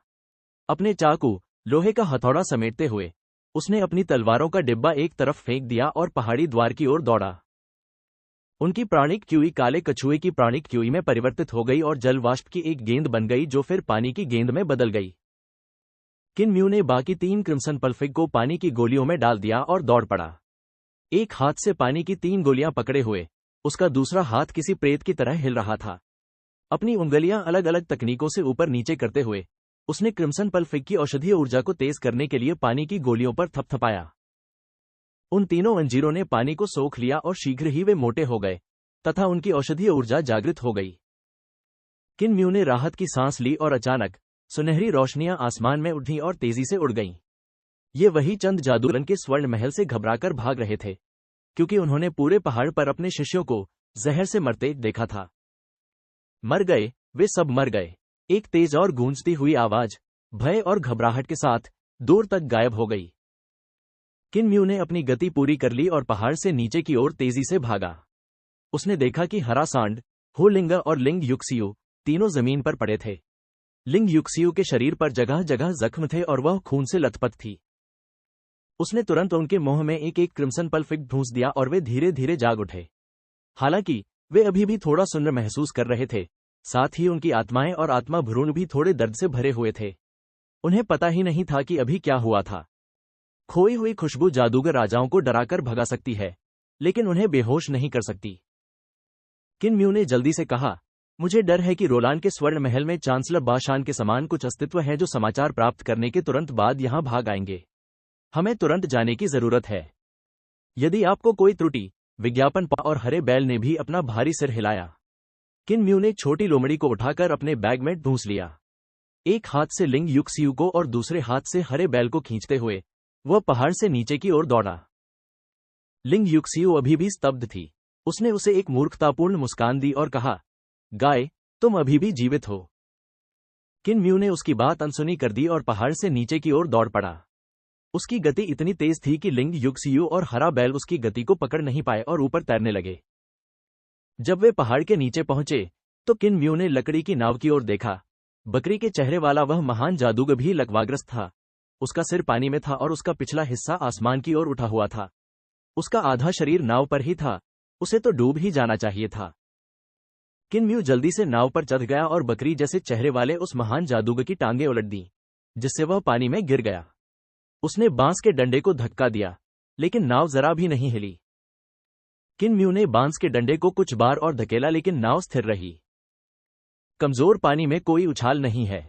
[SPEAKER 1] अपने चाकू, लोहे का हथौड़ा समेटते हुए उसने अपनी तलवारों का डिब्बा एक तरफ फेंक दिया और पहाड़ी द्वार की ओर दौड़ा। उनकी प्राणिक क्यूई काले कछुए की प्राणिक क्यूई में परिवर्तित हो गई और जल वाष्प की एक गेंद बन गई जो फिर पानी की गेंद में बदल गई। किन म्यू ने बाकी 3 क्रिम्सन पल्फिग को पानी की गोलियों में डाल दिया और दौड़ पड़ा। एक हाथ से पानी की 3 गोलियां पकड़े हुए उसका दूसरा हाथ किसी प्रेत की तरह हिल रहा था। अपनी उंगलियां अलग अलग तकनीकों से ऊपर नीचे करते हुए उसने क्रिम्सन पल्फिग की औषधीय ऊर्जा को तेज करने के लिए पानी की गोलियों पर थपथपाया। उन तीनों अंजीरों ने पानी को सोख लिया और शीघ्र ही वे मोटे हो गए तथा उनकी औषधीय ऊर्जा जागृत हो गई। किन म्यू ने राहत की सांस ली और अचानक सुनहरी रोशनियां आसमान में उठी और तेजी से उड़ गईं। ये वही चंद जादूगरों के स्वर्ण महल से घबराकर भाग रहे थे, क्योंकि उन्होंने पूरे पहाड़ पर अपने शिष्यों को जहर से मरते देखा था। मर गए, वे सब मर गए। एक तेज और गूंजती हुई आवाज भय और घबराहट के साथ दूर तक गायब हो गई। किन म्यू ने अपनी गति पूरी कर ली और पहाड़ से नीचे की ओर तेजी से भागा। उसने देखा कि हरा सांड, हो लिंग और लिंग युक्सियु तीनों जमीन पर पड़े थे। लिंग युक्सियु के शरीर पर जगह जगह जख्म थे और वह खून से लथपथ थी। उसने तुरंत उनके मुंह में एक एक क्रिम्सन पल्फिग ठूंस दिया और वे धीरे धीरे जाग उठे। हालांकि वे अभी भी थोड़ा सुन्न महसूस कर रहे थे, साथ ही उनकी आत्माएं और आत्मा भ्रूण भी थोड़े दर्द से भरे हुए थे। उन्हें पता ही नहीं था कि अभी क्या हुआ था। खोई हुई खुशबू जादूगर राजाओं को डराकर भगा सकती है, लेकिन उन्हें बेहोश नहीं कर सकती। किन म्यू ने जल्दी से कहा, मुझे डर है कि रोलान के स्वर्ण महल में चांसलर बाशान के समान कुछ अस्तित्व है जो समाचार प्राप्त करने के तुरंत बाद यहां भाग आएंगे। हमें तुरंत जाने की जरूरत है। यदि आपको कोई त्रुटि, विज्ञापन पा और हरे बैल ने भी अपना भारी सिर हिलाया। किन म्यू ने छोटी लोमड़ी को उठाकर अपने बैग में ढूंस लिया। एक हाथ से लिंग युक्सियू को और दूसरे हाथ से हरे बैल को खींचते हुए वह पहाड़ से नीचे की ओर दौड़ा। लिंग युक्सियू अभी भी स्तब्ध थी। उसने उसे एक मूर्खतापूर्ण मुस्कान दी और कहा, गाय, तुम अभी भी जीवित हो। किन म्यू ने उसकी बात अनसुनी कर दी और पहाड़ से नीचे की ओर दौड़ पड़ा। उसकी गति इतनी तेज थी कि लिंग युक्सियू और हरा बैल उसकी गति को पकड़ नहीं पाए और ऊपर तैरने लगे। जब वे पहाड़ के नीचे पहुंचे तो किन म्यू ने लकड़ी की नाव की ओर देखा। बकरी के चेहरे वाला वह महान जादूगर भी लकवाग्रस्त था। उसका सिर पानी में था और उसका पिछला हिस्सा आसमान की ओर उठा हुआ था। उसका आधा शरीर नाव पर ही था। उसे तो डूब ही जाना चाहिए था। किन म्यू जल्दी से नाव पर चढ़ गया और बकरी जैसे चेहरे वाले उस महान जादूगर की टांगें उलट दी, जिससे वह पानी में गिर गया। उसने बांस के डंडे को धक्का दिया, लेकिन नाव जरा भी नहीं हिली। किन म्यू ने बांस के डंडे को कुछ बार और धकेला, लेकिन नाव स्थिर रही। कमजोर पानी में कोई उछाल नहीं है।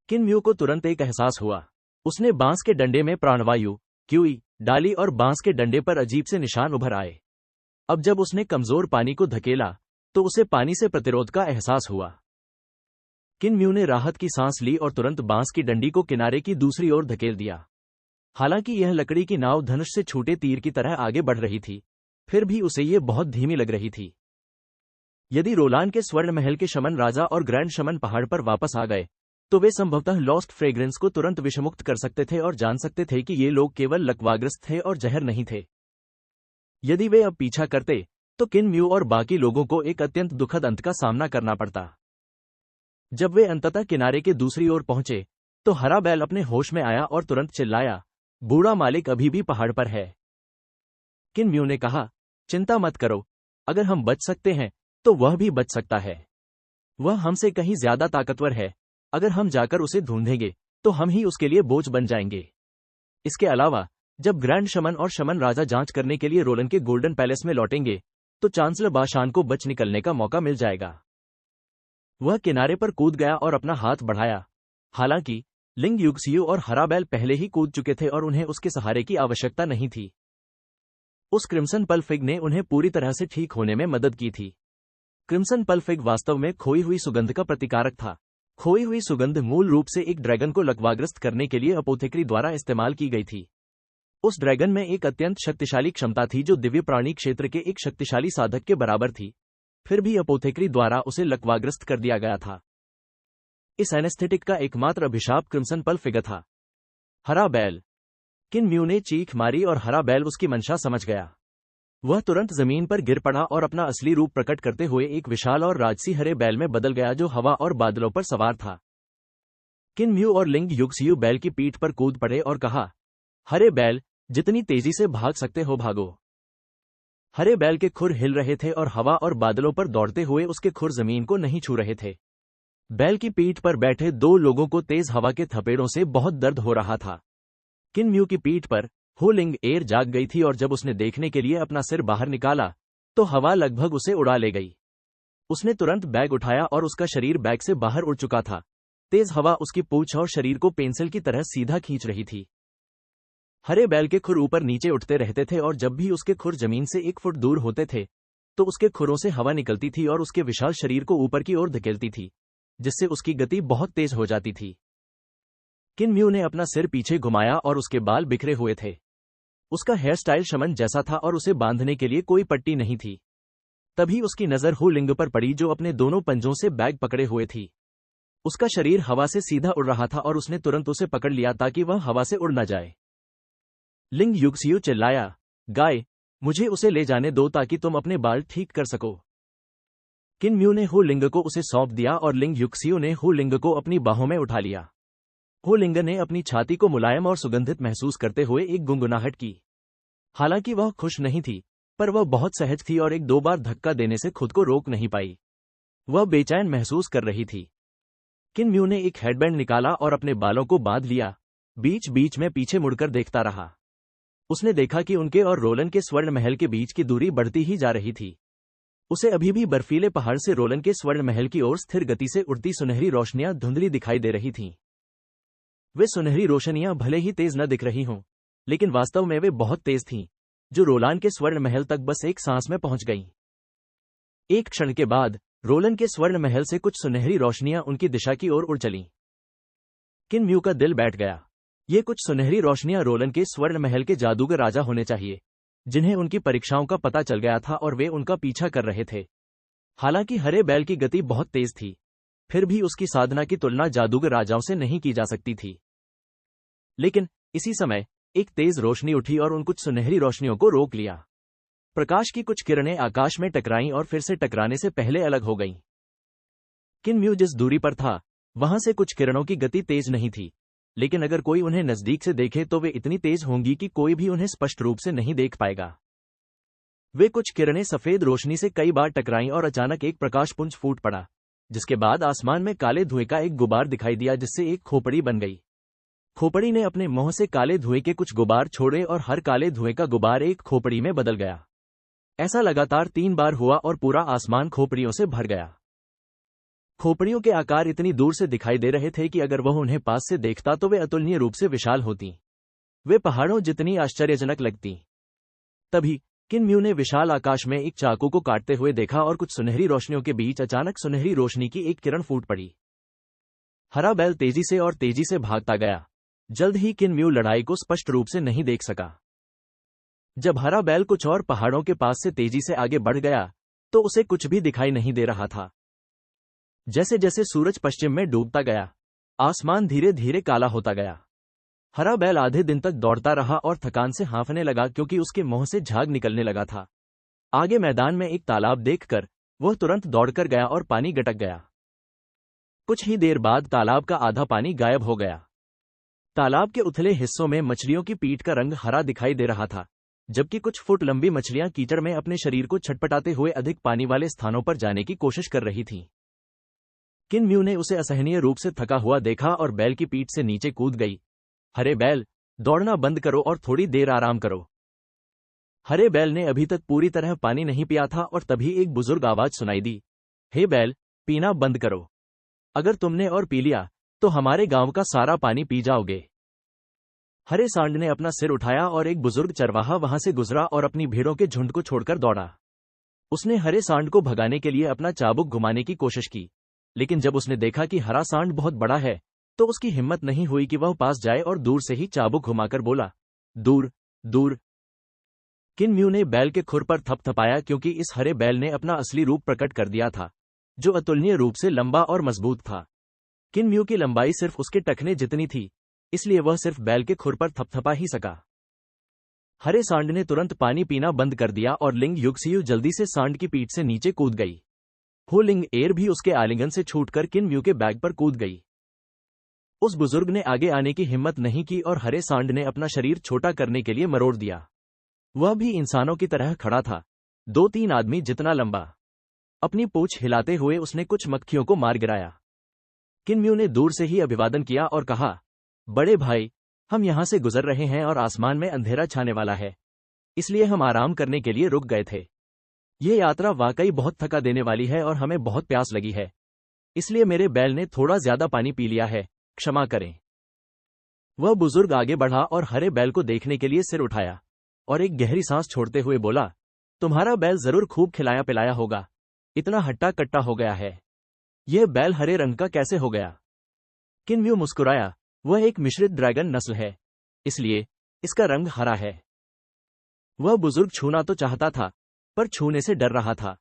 [SPEAKER 1] किन म्यू को तुरंत एक एहसास हुआ। उसने बांस के डंडे में प्राणवायु क्यूई डाली और बांस के डंडे पर अजीब से निशान उभर आए। अब जब उसने कमजोर पानी को धकेला तो उसे पानी से प्रतिरोध का एहसास हुआ। किन म्यू ने राहत की सांस ली और तुरंत बांस की डंडी को किनारे की दूसरी ओर धकेल दिया। हालांकि यह लकड़ी की नाव धनुष से छूटे तीर की तरह आगे बढ़ रही थी, फिर भी उसे ये बहुत धीमी लग रही थी। यदि रोलान के स्वर्ण महल के शमन राजा और ग्रैंड शमन पहाड़ पर वापस आ गए तो वे संभवतः लॉस्ट फ्रेग्रेंस को तुरंत विषमुक्त कर सकते थे और जान सकते थे कि ये लोग केवल लकवाग्रस्त थे और जहर नहीं थे। यदि वे अब पीछा करते तो किन म्यू और बाकी लोगों को एक अत्यंत दुखद अंत का सामना करना पड़ता। जब वे अंततः किनारे के दूसरी ओर पहुंचे तो हरा बैल अपने होश में आया और तुरंत चिल्लाया, बूढ़ा मालिक अभी भी पहाड़ पर है। किन म्यू ने कहा, चिंता मत करो, अगर हम बच सकते हैं तो वह भी बच सकता है। वह हमसे कहीं ज्यादा ताकतवर है। अगर हम जाकर उसे ढूंढेंगे तो हम ही उसके लिए बोझ बन जाएंगे। इसके अलावा जब ग्रैंड शमन और शमन राजा जांच करने के लिए रोलन के गोल्डन पैलेस में लौटेंगे तो चांसलर बाशान को बच निकलने का मौका मिल जाएगा। वह किनारे पर कूद गया और अपना हाथ बढ़ाया। हालांकि लिंग युक्सियू और हरा बैल पहले ही कूद चुके थे और उन्हें उसके सहारे की आवश्यकता नहीं थी। उस क्रिम्सन पल फिग ने उन्हें पूरी तरह से ठीक होने में मदद की थी। क्रिम्सन पल फिग वास्तव में खोई हुई सुगंध का प्रतिकारक था। खोई हुई सुगंध मूल रूप से एक ड्रैगन को लकवाग्रस्त करने के लिए अपोथेकरी द्वारा इस्तेमाल की गई थी। उस ड्रैगन में एक अत्यंत शक्तिशाली क्षमता थी जो दिव्य प्राणी क्षेत्र के एक शक्तिशाली साधक के बराबर थी। फिर भी अपोथेकरी द्वारा उसे लकवाग्रस्त कर दिया गया था। इस एनेस्थेटिक का एकमात्र अभिशाप क्रिम्सन पल फिग था। हरा बैल। किन म्यू ने चीख मारी और हरा बैल उसकी मंशा समझ गया। वह तुरंत जमीन पर गिर पड़ा और अपना असली रूप प्रकट करते हुए एक विशाल और राजसी हरे बैल में बदल गया जो हवा और बादलों पर सवार था। किन म्यू और लिंग युक्सियू बैल की पीठ पर कूद पड़े और कहा, हरे बैल, जितनी तेजी से भाग सकते हो भागो। हरे बैल के खुर हिल रहे थे और हवा और बादलों पर दौड़ते हुए उसके खुर जमीन को नहीं छू रहे थे। बैल की पीठ पर बैठे दो लोगों को तेज हवा के थपेड़ों से बहुत दर्द हो रहा था। किन म्यू की पीठ पर हो लिंग एर जाग गई थी और जब उसने देखने के लिए अपना सिर बाहर निकाला तो हवा लगभग उसे उड़ा ले गई। उसने तुरंत बैग उठाया और उसका शरीर बैग से बाहर उड़ चुका था। तेज हवा उसकी पूंछ और शरीर को पेंसिल की तरह सीधा खींच रही थी। हरे बैल के खुर ऊपर नीचे उठते रहते थे और जब भी उसके खुर जमीन से 1 फुट दूर होते थे तो उसके खुरों से हवा निकलती थी और उसके विशाल शरीर को ऊपर की ओर धकेलती थी, जिससे उसकी गति बहुत तेज हो जाती थी। किन म्यू ने अपना सिर पीछे घुमाया और उसके बाल बिखरे हुए थे। उसका हेयर स्टाइल शमन जैसा था और उसे बांधने के लिए कोई पट्टी नहीं थी। तभी उसकी नजर हु लिंग पर पड़ी जो अपने दोनों पंजों से बैग पकड़े हुए थी। उसका शरीर हवा से सीधा उड़ रहा था और उसने तुरंत उसे पकड़ लिया ताकि वह हवा से उड़ न जाए। लिंग युक्सियू चिल्लाया, गाय, मुझे उसे ले जाने दो ताकि तुम अपने बाल ठीक कर सको। किन म्यू ने हु लिंग को उसे सौंप दिया और लिंग युक्सियू ने हु लिंग को अपनी बाहों में उठा लिया। हु लिंग ने अपनी छाती को मुलायम और सुगंधित महसूस करते हुए एक गुनगुनाहट की। हालांकि वह खुश नहीं थी, पर वह बहुत सहज थी और 1-2 बार धक्का देने से खुद को रोक नहीं पाई। वह बेचैन महसूस कर रही थी। किन म्यू ने एक हेडबैंड निकाला और अपने बालों को बांध लिया। बीच बीच में पीछे मुड़कर देखता रहा। उसने देखा कि उनके और रोलन के स्वर्ण महल के बीच की दूरी बढ़ती ही जा रही थी। उसे अभी भी बर्फीले पहाड़ से रोलन के स्वर्ण महल की ओर स्थिर गति से उड़ती सुनहरी रोशनियां धुंधली दिखाई दे रही थीं। वे सुनहरी रोशनियां भले ही तेज न दिख रही हों, लेकिन वास्तव में वे बहुत तेज थीं, जो रोलान के स्वर्ण महल तक बस एक सांस में पहुंच गईं। एक क्षण के बाद रोलन के स्वर्ण महल से कुछ सुनहरी रोशनियां उनकी दिशा की ओर उड़ चलीं। किन म्यू का दिल बैठ गया। ये कुछ सुनहरी रोशनियां रोलन के स्वर्ण महल के जादूगर राजा होने चाहिए, जिन्हें उनकी परीक्षाओं का पता चल गया था और वे उनका पीछा कर रहे थे। हालांकि हरे बैल की गति बहुत तेज थी, फिर भी उसकी साधना की तुलना जादूगर राजाओं से नहीं की जा सकती थी। लेकिन इसी समय एक तेज रोशनी उठी और उन कुछ सुनहरी रोशनियों को रोक लिया। प्रकाश की कुछ किरणें आकाश में टकराईं और फिर से टकराने से पहले अलग हो गईं। किन म्यू जिस दूरी पर था, वहां से कुछ किरणों की गति तेज नहीं थी, लेकिन अगर कोई उन्हें नजदीक से देखे तो वे इतनी तेज होंगी कि कोई भी उन्हें स्पष्ट रूप से नहीं देख पाएगा। वे कुछ किरणें सफेद रोशनी से कई बार टकराईं और अचानक एक प्रकाशपुंज फूट पड़ा, जिसके बाद आसमान में काले धुएं का एक गुबार दिखाई दिया जिससे एक खोपड़ी बन गई। खोपड़ी ने अपने मुंह से काले धुएं के कुछ गुबार छोड़े और हर काले धुएं का गुबार एक खोपड़ी में बदल गया। ऐसा लगातार 3 बार हुआ और पूरा आसमान खोपड़ियों से भर गया। खोपड़ियों के आकार इतनी दूर से दिखाई दे रहे थे कि अगर वह उन्हें पास से देखता तो वे अतुलनीय रूप से विशाल होती। वे पहाड़ों जितनी आश्चर्यजनक लगती। तभी किन म्यू ने विशाल आकाश में एक चाकू को काटते हुए देखा और कुछ सुनहरी रोशनियों के बीच अचानक सुनहरी रोशनी की एक किरण फूट पड़ी। हरा बैल तेजी से और तेजी से भागता गया। जल्द ही किन म्यू लड़ाई को स्पष्ट रूप से नहीं देख सका। जब हरा बैल कुछ और पहाड़ों के पास से तेजी से आगे बढ़ गया तो उसे कुछ भी दिखाई नहीं दे रहा था। जैसे जैसे सूरज पश्चिम में डूबता गया, आसमान धीरे धीरे काला होता गया। हरा बैल आधे दिन तक दौड़ता रहा और थकान से हाँफने लगा क्योंकि उसके मुंह से झाग निकलने लगा था। आगे मैदान में एक तालाब देखकर वह तुरंत दौड़कर गया और पानी गटक गया। कुछ ही देर बाद तालाब का आधा पानी गायब हो गया। तालाब के उथले हिस्सों में मछलियों की पीठ का रंग हरा दिखाई दे रहा था, जबकि कुछ फुट लंबी मछलियां कीचड़ में अपने शरीर को छटपटाते हुए अधिक पानी वाले स्थानों पर जाने की कोशिश कर रही थीं। किन म्यू ने उसे असहनीय रूप से थका हुआ देखा और बैल की पीठ से नीचे कूद गई। हरे बैल, दौड़ना बंद करो और थोड़ी देर आराम करो। हरे बैल ने अभी तक पूरी तरह पानी नहीं पिया था और तभी एक बुजुर्ग आवाज सुनाई दी, हे बैल, पीना बंद करो। अगर तुमने और पी लिया तो हमारे गांव का सारा पानी पी जाओगे। हरे सांड ने अपना सिर उठाया और एक बुजुर्ग चरवाहा वहां से गुजरा और अपनी भेड़ों के झुंड को छोड़कर दौड़ा। उसने हरे सांड को भगाने के लिए अपना चाबुक घुमाने की कोशिश की, लेकिन जब उसने देखा कि हरा सांड बहुत बड़ा है तो उसकी हिम्मत नहीं हुई कि वह पास जाए और दूर से ही चाबुक घुमाकर बोला, दूर दूर। किन म्यू ने बैल के खुर पर थपथपाया क्योंकि इस हरे बैल ने अपना असली रूप प्रकट कर दिया था, जो अतुलनीय रूप से लंबा और मजबूत था। किन म्यू की लंबाई सिर्फ उसके टखने जितनी थी, इसलिए वह सिर्फ बैल के खुर पर थपथपा ही सका। हरे सांड ने तुरंत पानी पीना बंद कर दिया और लिंग युगसियु जल्दी से सांड की पीठ से नीचे कूद गई। हो लिंग एर भी उसके आलिंगन से छूटकर किन म्यू के बैग पर कूद गई। उस बुजुर्ग ने आगे आने की हिम्मत नहीं की और हरे सांड ने अपना शरीर छोटा करने के लिए मरोड़ दिया। वह भी इंसानों की तरह खड़ा था, 2-3 आदमी जितना लंबा। अपनी पूंछ हिलाते हुए उसने कुछ मक्खियों को मार गिराया। किन म्यू ने दूर से ही अभिवादन किया और कहा, बड़े भाई, हम यहां से गुजर रहे हैं और आसमान में अंधेरा छाने वाला है, इसलिए हम आराम करने के लिए रुक गए थे। ये यात्रा वाकई बहुत थका देने वाली है और हमें बहुत प्यास लगी है, इसलिए मेरे बैल ने थोड़ा ज्यादा पानी पी लिया है, क्षमा करें। वह बुजुर्ग आगे बढ़ा और हरे बैल को देखने के लिए सिर उठाया और एक गहरी सांस छोड़ते हुए बोला, तुम्हारा बैल जरूर खूब खिलाया पिलाया होगा, इतना हट्टा कट्टा हो गया है। यह बैल हरे रंग का कैसे हो गया? किन म्यू मुस्कुराया, वह एक मिश्रित ड्रैगन नस्ल है, इसलिए इसका रंग हरा है। वह बुजुर्ग छूना तो चाहता था, पर छूने से डर रहा था।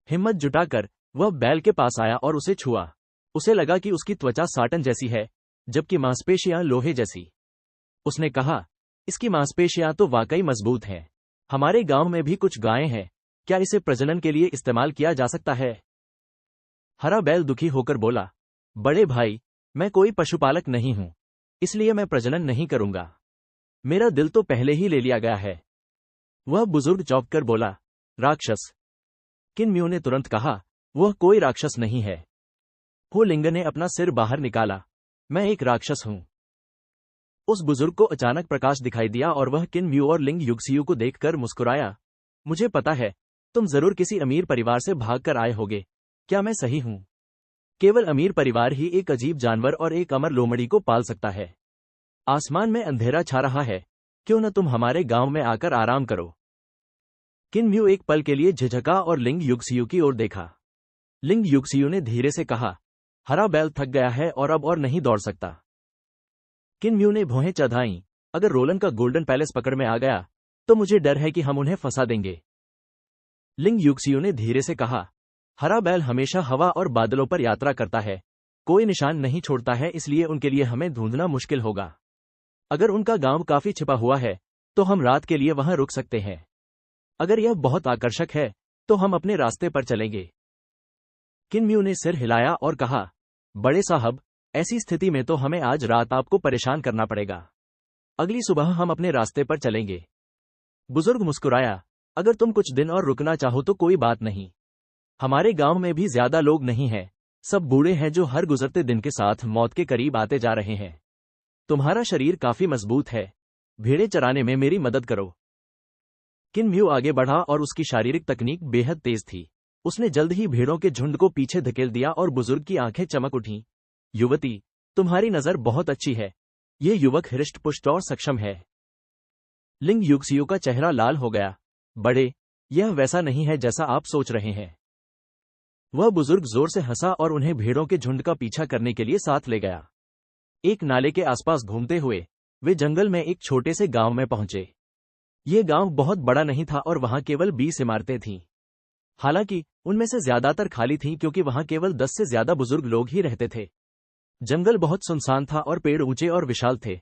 [SPEAKER 1] हिम्मत जुटाकर वह बैल के पास आया और उसे छुआ। उसे लगा कि उसकी त्वचा साटन जैसी है, जबकि मांसपेशियां लोहे जैसी। उसने कहा, इसकी मांसपेशियां तो वाकई मजबूत हैं। हमारे गांव में भी कुछ गायें हैं, क्या इसे प्रजनन के लिए इस्तेमाल किया जा सकता है? हरा बैल दुखी होकर बोला, बड़े भाई, मैं कोई पशुपालक नहीं हूं, इसलिए मैं प्रजनन नहीं करूंगा। मेरा दिल तो पहले ही ले लिया गया है। वह बुजुर्ग चौंक कर बोला, राक्षस। किन म्यू ने तुरंत कहा, वह कोई राक्षस नहीं है। हो लिंग ने अपना सिर बाहर निकाला, मैं एक राक्षस हूं। उस बुजुर्ग को अचानक प्रकाश दिखाई दिया और वह किन म्यू और लिंग युगसियु को देखकर मुस्कुराया, मुझे पता है, तुम जरूर किसी अमीर परिवार से भागकर आए होगे, क्या मैं सही हूं? केवल अमीर परिवार ही एक अजीब जानवर और एक अमर लोमड़ी को पाल सकता है। आसमान में अंधेरा छा रहा है, क्यों न तुम हमारे गांव में आकर आराम करो। किन म्यू एक पल के लिए झिझका और लिंग युगसियु की ओर देखा, लिंग युक्सियू ने धीरे से कहा, हरा बैल थक गया है और अब और नहीं दौड़ सकता। किन म्यू ने भौहें चढ़ाईं, अगर रोलन का गोल्डन पैलेस पकड़ में आ गया तो मुझे डर है कि हम उन्हें फंसा देंगे। लिंग युक्सियू ने धीरे से कहा, हरा बैल हमेशा हवा और बादलों पर यात्रा करता है, कोई निशान नहीं छोड़ता है, इसलिए उनके लिए हमें ढूंढना मुश्किल होगा। अगर उनका गांव काफी छिपा हुआ है तो हम रात के लिए वहां रुक सकते हैं। अगर यह बहुत आकर्षक है तो हम अपने रास्ते पर चलेंगे। किन म्यू ने सिर हिलाया और कहा, बड़े साहब, ऐसी स्थिति में तो हमें आज रात आपको परेशान करना पड़ेगा। अगली सुबह हम अपने रास्ते पर चलेंगे। बुजुर्ग मुस्कुराया, अगर तुम कुछ दिन और रुकना चाहो तो कोई बात नहीं। हमारे गांव में भी ज्यादा लोग नहीं हैं, सब बूढ़े हैं जो हर गुजरते दिन के साथ मौत के करीब आते जा रहे हैं। तुम्हारा शरीर काफी मजबूत है, भेड़ें चराने में मेरी मदद करो। किन म्यू आगे बढ़ा और उसकी शारीरिक तकनीक बेहद तेज थी। उसने जल्द ही भेड़ों के झुंड को पीछे धकेल दिया और बुजुर्ग की आंखें चमक उठीं। युवती, तुम्हारी नजर बहुत अच्छी है। ये युवक हृष्ट-पुष्ट और सक्षम है। लिंग युक्सियू का चेहरा लाल हो गया। बड़े, यह वैसा नहीं है जैसा आप सोच रहे हैं। वह बुजुर्ग जोर से हंसा और उन्हें भेड़ों के झुंड का पीछा करने के लिए साथ ले गया। एक नाले के आसपास घूमते हुए वे जंगल में एक छोटे से गांव में पहुंचे। ये गांव बहुत बड़ा नहीं था और वहां केवल 20 इमारतें थीं। हालांकि उनमें से ज्यादातर खाली थीं क्योंकि वहां केवल 10 से ज्यादा बुजुर्ग लोग ही रहते थे। जंगल बहुत सुनसान था और पेड़ ऊंचे और विशाल थे,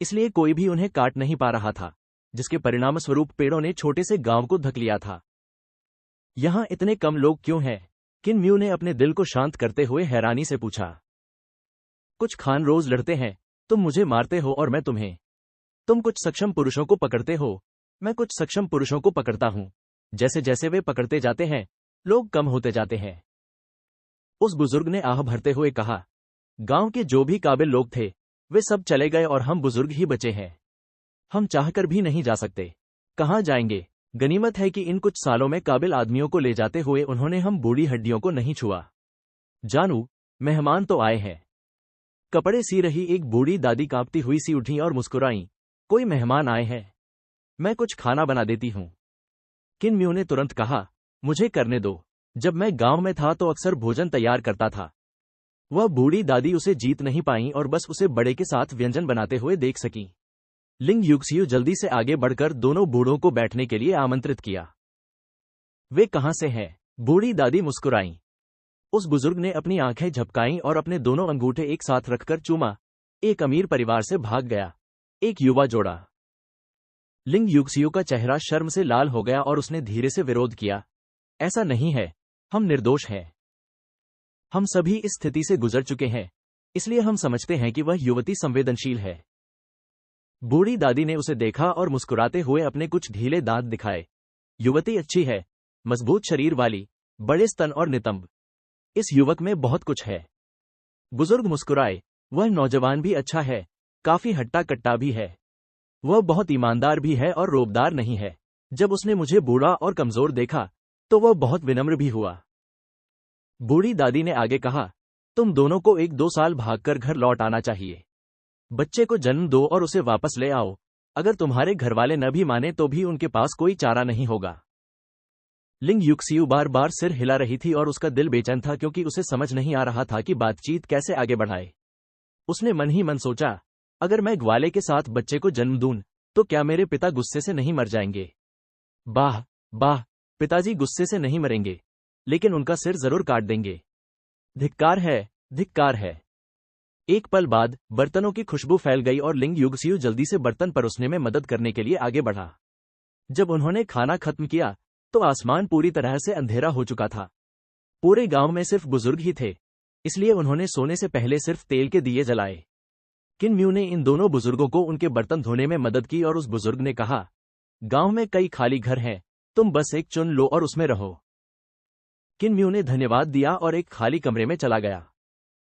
[SPEAKER 1] इसलिए कोई भी उन्हें काट नहीं पा रहा था, जिसके परिणामस्वरूप पेड़ों ने छोटे से गांव को ढक लिया था। यहां इतने कम लोग क्यों हैं? किन म्यू ने अपने दिल को शांत करते हुए हैरानी से पूछा। कुछ खान रोज लड़ते हैं, तुम मुझे मारते हो और मैं तुम्हें। तुम कुछ सक्षम पुरुषों को पकड़ते हो, मैं कुछ सक्षम पुरुषों को पकड़ता हूं। जैसे जैसे वे पकड़ते जाते हैं, लोग कम होते जाते हैं। उस बुजुर्ग ने आह भरते हुए कहा, गांव के जो भी काबिल लोग थे वे सब चले गए और हम बुजुर्ग ही बचे हैं। हम चाहकर भी नहीं जा सकते। कहां जाएंगे? गनीमत है कि इन कुछ सालों में काबिल आदमियों को ले जाते हुए उन्होंने हम बूढ़ी हड्डियों को नहीं छुआ। जानू, मेहमान तो आए हैं। कपड़े सी रही एक बूढ़ी दादी कांपती हुई सी उठी और मुस्कुराई, कोई मेहमान आए हैं, मैं कुछ खाना बना देती हूं। किन म्यू ने तुरंत कहा, मुझे करने दो। जब मैं गांव में था तो अक्सर भोजन तैयार करता था। वह बूढ़ी दादी उसे जीत नहीं पाई और बस उसे बड़े के साथ व्यंजन बनाते हुए देख सकी। लिंग युक्सियू जल्दी से आगे बढ़कर दोनों बूढ़ों को बैठने के लिए आमंत्रित किया। वे कहां से हैं? बूढ़ी दादी मुस्कुराई। उस बुजुर्ग ने अपनी आंखें झपकाईं और अपने दोनों अंगूठे एक साथ रखकर चूमा। एक अमीर परिवार से भाग गया, एक युवा जोड़ा। लिंग युक्सियू का चेहरा शर्म से लाल हो गया और उसने धीरे से विरोध किया, ऐसा नहीं है, हम निर्दोष हैं। हम सभी इस स्थिति से गुजर चुके हैं, इसलिए हम समझते हैं कि वह युवती संवेदनशील है। बूढ़ी दादी ने उसे देखा और मुस्कुराते हुए अपने कुछ ढीले दांत दिखाए। युवती अच्छी है, मजबूत शरीर वाली, बड़े स्तन और नितंब। इस युवक में बहुत कुछ है। बुजुर्ग मुस्कुराए, वह नौजवान भी अच्छा है, काफी हट्टा कट्टा भी है। वह बहुत ईमानदार भी है और रोबदार नहीं है। जब उसने मुझे बूढ़ा और कमजोर देखा तो वह बहुत विनम्र भी हुआ। बूढ़ी दादी ने आगे कहा, तुम दोनों को 1-2 साल भागकर घर लौट आना चाहिए। बच्चे को जन्म दो और उसे वापस ले आओ। अगर तुम्हारे घरवाले न भी माने तो भी उनके पास कोई चारा नहीं होगा। लिंग युक्सियू बार बार सिर हिला रही थी और उसका दिल बेचैन था क्योंकि उसे समझ नहीं आ रहा था कि बातचीत कैसे आगे बढ़ाए। उसने मन ही मन सोचा, अगर मैं ग्वाले के साथ बच्चे को जन्म दूं तो क्या मेरे पिता गुस्से से नहीं मर जाएंगे? बाह बाह, पिताजी गुस्से से नहीं मरेंगे, लेकिन उनका सिर जरूर काट देंगे। धिक्कार है, धिक्कार है। एक पल बाद बर्तनों की खुशबू फैल गई और लिंग युक्सियू जल्दी से बर्तन परोसने में मदद करने के लिए आगे बढ़ा। जब उन्होंने खाना खत्म किया तो आसमान पूरी तरह से अंधेरा हो चुका था। पूरे गांव में सिर्फ बुजुर्ग ही थे, इसलिए उन्होंने सोने से पहले सिर्फ तेल के दिए जलाए। किन म्यू ने इन दोनों बुजुर्गों को उनके बर्तन धोने में मदद की और उस बुजुर्ग ने कहा, गांव में कई खाली घर हैं, तुम बस एक चुन लो और उसमें रहो। किन म्यू ने धन्यवाद दिया और एक खाली कमरे में चला गया।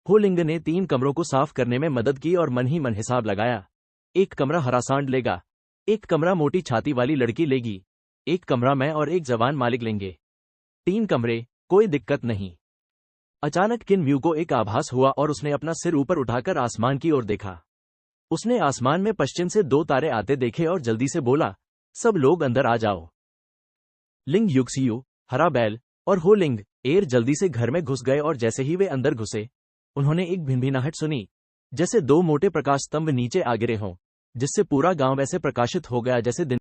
[SPEAKER 1] हो लिंग ने 3 कमरों को साफ करने में मदद की और मन ही मन हिसाब लगाया। एक कमरा हरा सांड लेगा, एक कमरा मोटी छाती वाली लड़की लेगी, एक कमरा मैं और एक जवान मालिक लेंगे। 3 कमरे, कोई दिक्कत नहीं। अचानक किन म्यू को एक आभास हुआ और उसने अपना सिर ऊपर उठाकर आसमान की ओर देखा। उसने आसमान में पश्चिम से 2 तारे आते देखे और जल्दी से बोला, सब लोग अंदर आ जाओ। लिंग युक्सियू, हरा बैल, और हो लिंग एर जल्दी से घर में घुस गए और जैसे ही वे अंदर घुसे, उन्होंने एक भिनभिनाहट सुनी, जैसे दो मोटे प्रकाश स्तंभ नीचे आ गिरे हों, जिससे पूरा गांव वैसे प्रकाशित हो गया जैसे दिन